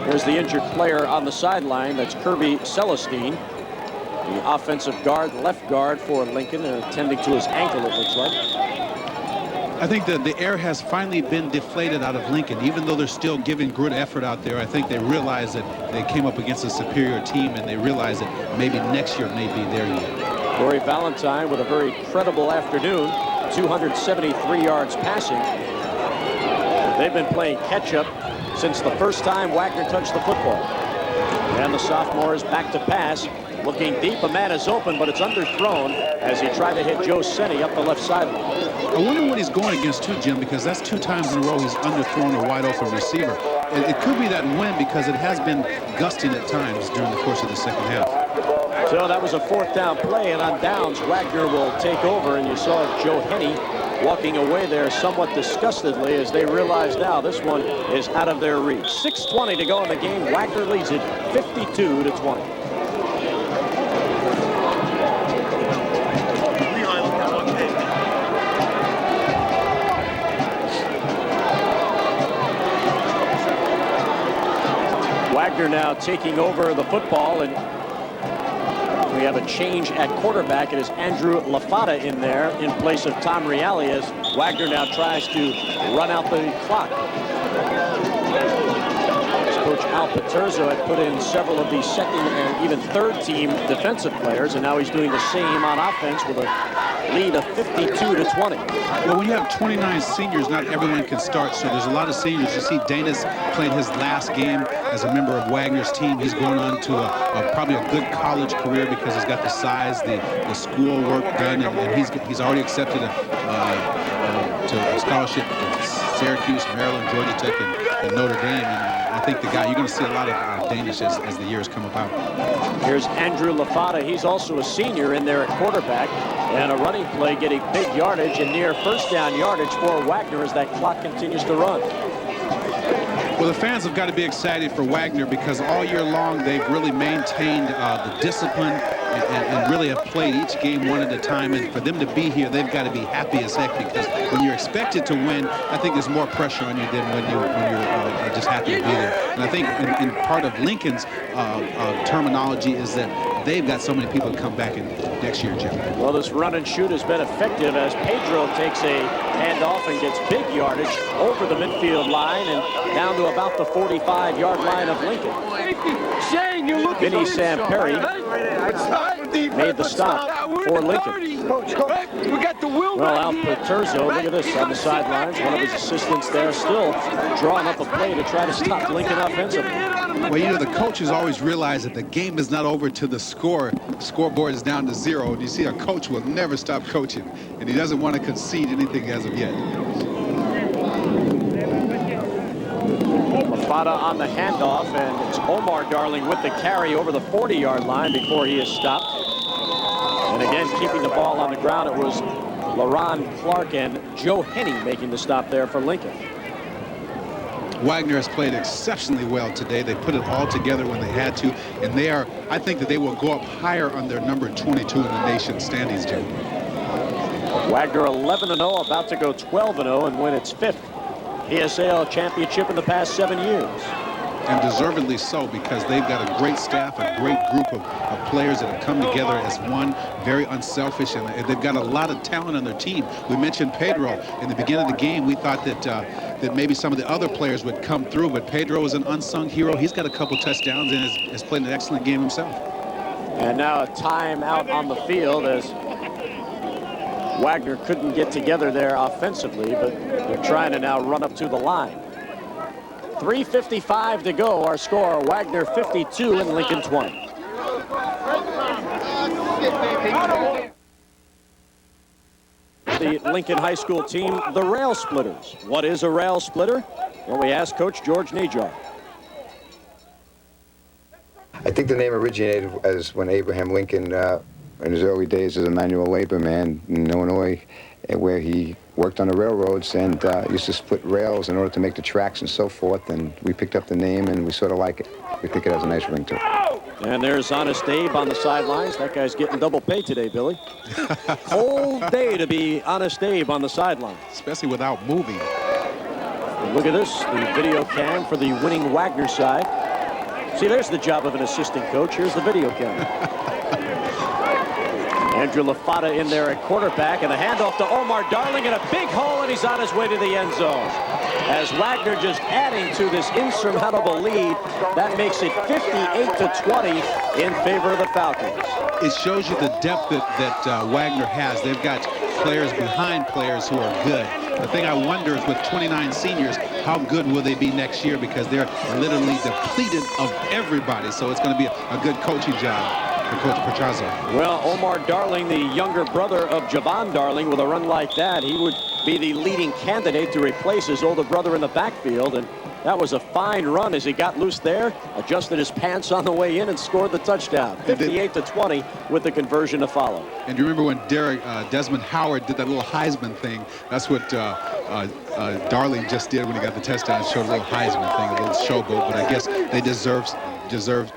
There's the injured player on the sideline. That's Kirby Celestine, the offensive guard, left guard for Lincoln, tending to his ankle, it looks like. I think that the air has finally been deflated out of Lincoln. Even though they're still giving good effort out there, I think they realize that they came up against a superior team, and they realize that maybe next year may be their year. Corey Valentine with a very credible afternoon, 273 yards passing. They've been playing catch-up since the first time Wagner touched the football. And the sophomore is back to pass. Looking deep, a man is open, but it's underthrown as he tried to hit Joe Senni up the left sideline. I wonder what he's going against too, Jim, because that's 2 times in a row he's underthrown a wide open receiver. It could be that win because it has been gusting at times during the course of the second half. So that was a 4th down play, and on downs, Wagner will take over, and you saw Joe Henney walking away there somewhat disgustedly as they realize now this one is out of their reach. 6:20 to go in the game. Wagner leads it 52-20. Wagner now taking over the football, and we have a change at quarterback. It is Andrew LaFata in there in place of Tom Reale as Wagner now tries to run out the clock. As Coach Alp Peterzo had put in several of the second and even third team defensive players, and now he's doing the same on offense with a lead of 52-20. Well, when you have 29 seniors, not everyone can start, so there's a lot of seniors. You see Danis played his last game as a member of Wagner's team. He's going on to probably a good college career because he's got the size, the school work done, and he's already accepted a scholarship to Syracuse, Maryland, Georgia Tech, and Notre Dame. And I think you're going to see a lot of Danish as the years come about. Here's Andrew Lafata. He's also a senior in there at quarterback. And a running play getting big yardage and near first down yardage for Wagner as that clock continues to run. Well, the fans have got to be excited for Wagner because all year long they've really maintained the discipline and really have played each game one at a time. And for them to be here, they've got to be happy as heck because when you're expected to win, I think there's more pressure on you than when you're just happy to be there. And I think in part of Lincoln's terminology is that they've got so many people to come back in next year, Jim. Well, this run and shoot has been effective as Pedro takes a handoff and gets big yardage over the midfield line and down to about the 45-yard line of Lincoln. Vinny Samperi made the stop for Lincoln. Well, Al Peterzo, look at this on the sidelines. One of his assistants there still drawing up a play to try to stop Lincoln offensively. Well, you know, the coaches always realize that the game is not over till the scoreboard is down to 0. And you see a coach will never stop coaching, and he doesn't want to concede anything as of yet. Lafata on the handoff, and it's Omar Darling with the carry over the 40-yard line before he is stopped. And again, keeping the ball on the ground, it was LaRon Clark and Joe Henning making the stop there for Lincoln. Wagner has played exceptionally well today. They put it all together when they had to, and I think that they will go up higher on their number 22 in the nation standings, Jim. Wagner 11-0, about to go 12-0 and win its 5th PSAL championship in the past 7 years. And deservedly so, because they've got a great staff, a great group of players that have come together as one, very unselfish, and they've got a lot of talent on their team. We mentioned Pedro. In the beginning of the game, we thought that maybe some of the other players would come through, but Pedro is an unsung hero. He's got a couple touchdowns and has played an excellent game himself. And now a timeout on the field as Wagner couldn't get together there offensively, but they're trying to now run up to the line. 3:55 to go. Our score, Wagner 52 and Lincoln 20. The Lincoln High School team, the Rail Splitters. What is a rail splitter? Well, we asked Coach George Najar. I think the name originated as when Abraham Lincoln, in his early days as a manual labor man in Illinois, where he worked on the railroads and used to split rails in order to make the tracks and so forth, and we picked up the name and we sort of like it. We think it has a nice ring to it. And there's Honest Abe on the sidelines. That guy's getting double pay today, Billy. Whole day to be Honest Abe on the sideline. Especially without moving. And look at this, the video cam for the winning Wagner side. See, there's the job of an assistant coach. Here's the video cam. Andrew Lafata in there at quarterback, and a handoff to Omar Darling in a big hole, and he's on his way to the end zone. As Wagner just adding to this insurmountable lead, that makes it 58-20 in favor of the Falcons. It shows you the depth that Wagner has. They've got players behind players who are good. The thing I wonder is with 29 seniors, how good will they be next year, because they're literally depleted of everybody. So it's going to be a good coaching job. Coach Petrazo. Well, Omar Darling, the younger brother of Javon Darling, with a run like that, he would be the leading candidate to replace his older brother in the backfield. And that was a fine run as he got loose there, adjusted his pants on the way in, and scored the touchdown. 58-20 with the conversion to follow. And do you remember when Desmond Howard did that little Heisman thing? That's what Darling just did when he got the touchdown. Showed a little Heisman thing, a little showboat. But I guess they deserve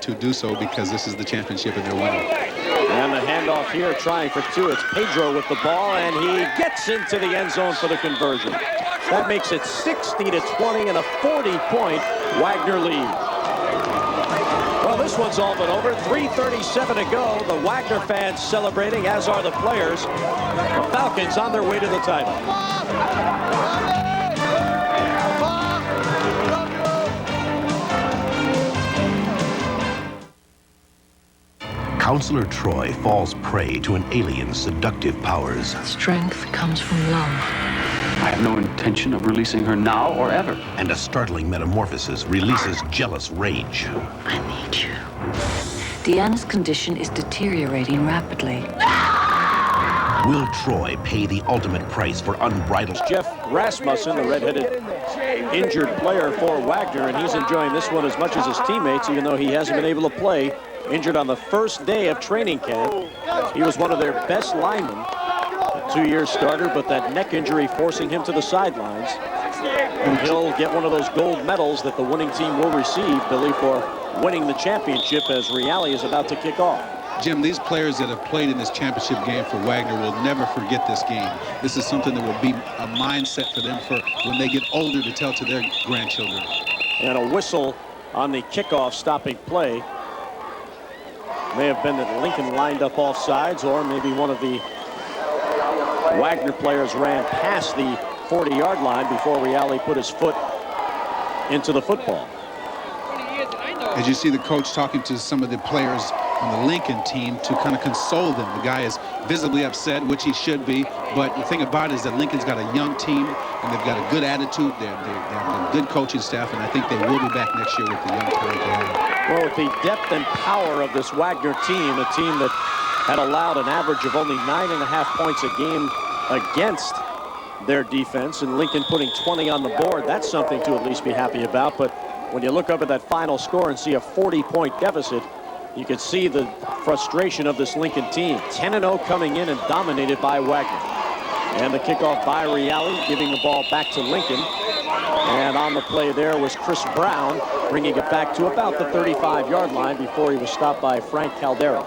to do so because this is the championship and they're winning. And the handoff here, trying for two. It's Pedro with the ball, and he gets into the end zone for the conversion. That makes it 60-20 and a 40-point Wagner lead. Well, this one's all but over. 3:37 to go. The Wagner fans celebrating, as are the players. The Falcons on their way to the title. Counselor Troy falls prey to an alien's seductive powers. Strength comes from love. I have no intention of releasing her now or ever. And a startling metamorphosis releases jealous rage. I need you. Deanna's condition is deteriorating rapidly. Will Troy pay the ultimate price for unbridled? Jeff Rasmussen, the redheaded injured player for Wagner, and he's enjoying this one as much as his teammates, even though he hasn't been able to play. Injured on the first day of training camp. He was one of their best linemen, a 2-year starter, but that neck injury forcing him to the sidelines. And he'll get one of those gold medals that the winning team will receive, Billy, for winning the championship as Reale is about to kick off. Jim, these players that have played in this championship game for Wagner will never forget this game. This is something that will be a mindset for them for when they get older to tell to their grandchildren. And a whistle on the kickoff stopping play. May have been that Lincoln lined up off sides, or maybe one of the Wagner players ran past the 40-yard line before Reale put his foot into the football. As you see the coach talking to some of the players on the Lincoln team to kind of console them. The guy is visibly upset, which he should be, but the thing about it is that Lincoln's got a young team and they've got a good attitude. They have a good coaching staff, and I think they will be back next year with the young talent they have. Well, with the depth and power of this Wagner team, a team that had allowed an average of only 9.5 points a game against their defense, and Lincoln putting 20 on the board, that's something to at least be happy about. But when you look up at that final score and see a 40-point deficit, you can see the frustration of this Lincoln team. 10-0 coming in and dominated by Wagner. And the kickoff by Reale, giving the ball back to Lincoln. And on the play there was Chris Brown, bringing it back to about the 35-yard line before he was stopped by Frank Caldera.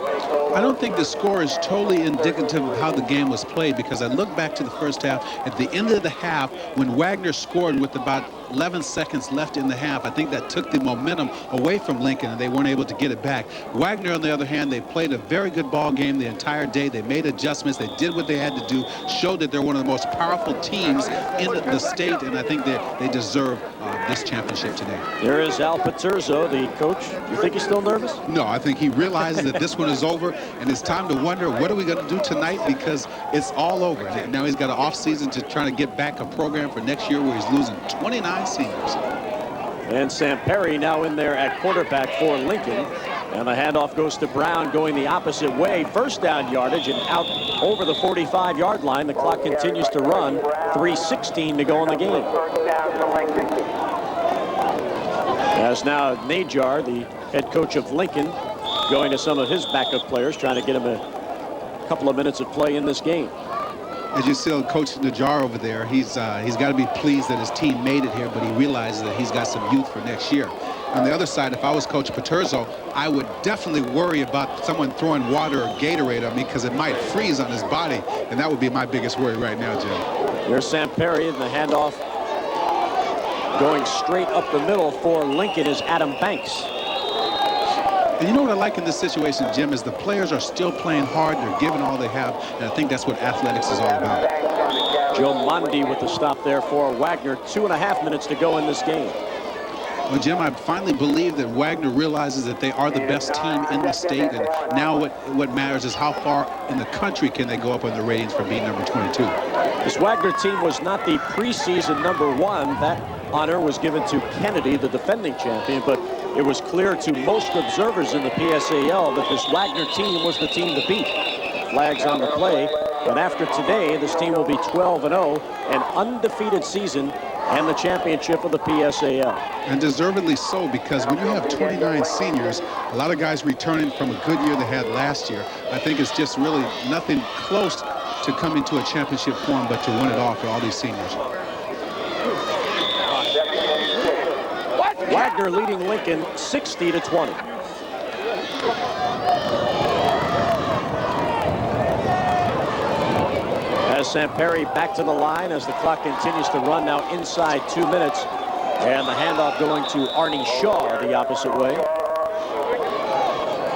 I don't think the score is totally indicative of how the game was played, because I look back to the first half. At the end of the half, when Wagner scored with about 11 seconds left in the half, I think that took the momentum away from Lincoln, and they weren't able to get it back. Wagner, on the other hand, they played a very good ball game the entire day. They made adjustments. They did what they had to do, showed that they're one of the most powerful teams in the state, and I think they deserve this championship today. There is Al Paterzo, the coach. You think he's still nervous? No, I think he realizes that this one is over, and it's time to wonder, what are we going to do tonight, because it's all over. Now he's got an off season to try to get back a program for next year where he's losing 29 seniors. And Sam Perry now in there at quarterback for Lincoln. And the handoff goes to Brown, going the opposite way. First down yardage and out over the 45-yard line. The clock continues to run. 3:16 to go in the game. As now Najar, the head coach of Lincoln, going to some of his backup players, trying to get him a couple of minutes of play in this game. As you see Coach Najar over there, he's got to be pleased that his team made it here, but he realizes that he's got some youth for next year. On the other side, if I was Coach Paterzo, I would definitely worry about someone throwing water or Gatorade on me, because it might freeze on his body, and that would be my biggest worry right now, Jim. There's Sam Perry, and the handoff going straight up the middle for Lincoln is Adam Banks. And you know what I like in this situation, Jim, is the players are still playing hard. They're giving all they have, and I think that's what athletics is all about. Joe Mondi with the stop there for Wagner. 2.5 minutes to go in this game. Well, Jim, I finally believe that Wagner realizes that they are the best team in the state, and now what matters is how far in the country can they go up on the ratings for being number 22. This Wagner team was not the preseason #1. That honor was given to Kennedy, the defending champion, but it was clear to most observers in the PSAL that this Wagner team was the team to beat. Flags on the play, but after today, this team will be 12-0, an undefeated season, and the championship of the PSAL. And deservedly so, because when you have 29 seniors, a lot of guys returning from a good year they had last year, I think it's just really nothing close to coming to a championship form but to win it all for all these seniors. Wagner leading Lincoln 60-20. As Sam Perry back to the line as the clock continues to run, now inside 2 minutes. And the handoff going to Arnie Shaw the opposite way.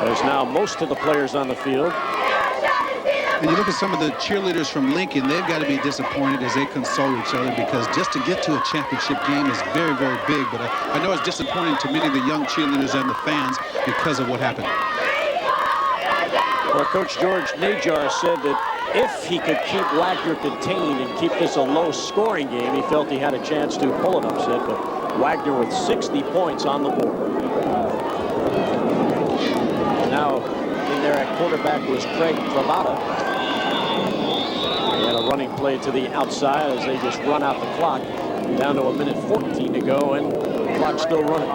There's now most of the players on the field. And you look at some of the cheerleaders from Lincoln, they've got to be disappointed as they console each other, because just to get to a championship game is very, very big. But I know it's disappointing to many of the young cheerleaders and the fans because of what happened. Well, Coach George Najar said that if he could keep Wagner contained and keep this a low-scoring game, he felt he had a chance to pull an upset. But Wagner with 60 points on the board. Now in there at quarterback was Craig Travata. He had a running play to the outside as they just run out the clock. Down to 1:14 to go, and the clock's still running.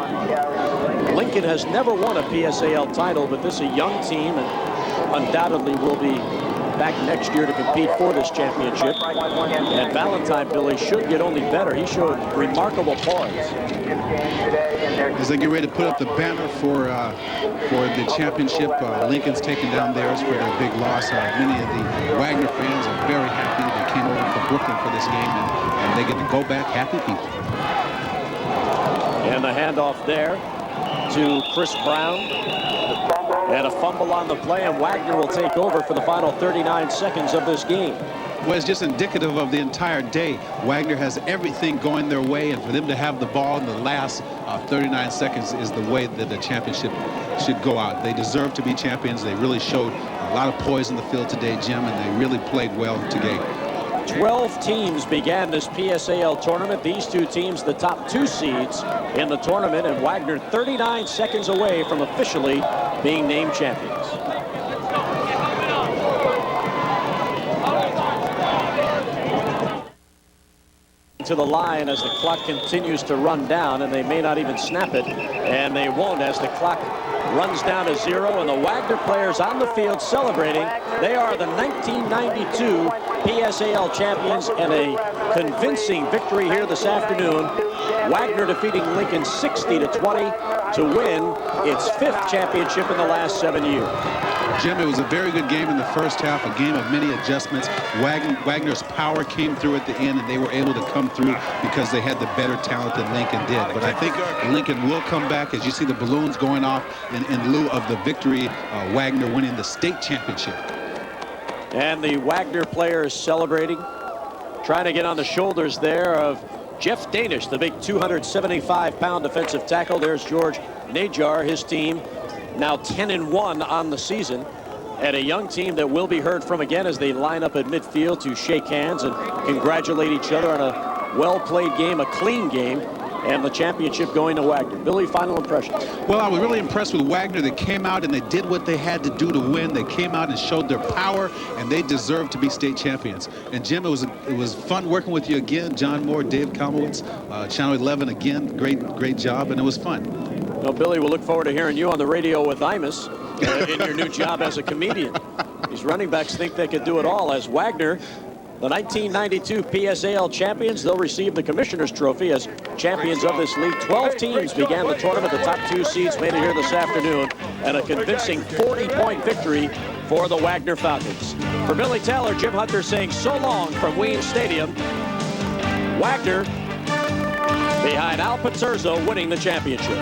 Lincoln has never won a PSAL title, but this is a young team and undoubtedly will be back next year to compete for this championship. And Valentine, Billy, should get only better. He showed remarkable poise. As they get ready to put up the banner for the championship, Lincoln's taking down theirs for their big loss. Many of the Wagner fans are very happy. They came over from Brooklyn for this game, and they get to go back happy people. And the handoff there to Chris Brown. And a fumble on the play, and Wagner will take over for the final 39 seconds of this game. Well, it's just indicative of the entire day. Wagner has everything going their way, and for them to have the ball in the last 39 seconds is the way that the championship should go out. They deserve to be champions. They really showed a lot of poise in the field today, Jim, and they really played well today. 12 teams began this PSAL tournament. These two teams, the top 2 seeds in the tournament, and Wagner 39 seconds away from officially being named champions. To the line as the clock continues to run down, and they may not even snap it, and they won't as the clock runs down to 0, and the Wagner players on the field celebrating. They are the 1992 PSAL champions, and a convincing victory here this afternoon. Wagner defeating Lincoln 60-20 to win its 5th championship in the last 7 years. Jim, it was a very good game in the first half, a game of many adjustments. Wagner's power came through at the end, and they were able to come through because they had the better talent than Lincoln did. But I think Lincoln will come back as you see the balloons going off in lieu of the victory, Wagner winning the state championship. And the Wagner players celebrating, trying to get on the shoulders there of Jeff Danish, the big 275-pound defensive tackle. There's George Najar, his team, now 10-1 on the season, and a young team that will be heard from again as they line up at midfield to shake hands and congratulate each other on a well-played game, a clean game, and the championship going to Wagner. Billy, final impressions? Well, I was really impressed with Wagner. They came out and they did what they had to do to win. They came out and showed their power, and they deserve to be state champions. And Jim, it was fun working with you again. John Moore, Dave Kalmowitz, Channel 11 again. Great job, and it was fun. Well, Billy, we'll look forward to hearing you on the radio with Imus in your new job as a comedian. These running backs think they could do it all. As Wagner, the 1992 PSAL champions, they'll receive the Commissioner's Trophy as champions of this league. 12 teams began the tournament. The top 2 seeds made it here this afternoon, and a convincing 40-point victory for the Wagner Falcons. For Billy Taylor, Jim Hunter saying so long from Wayne Stadium. Wagner behind Al Paterzo winning the championship.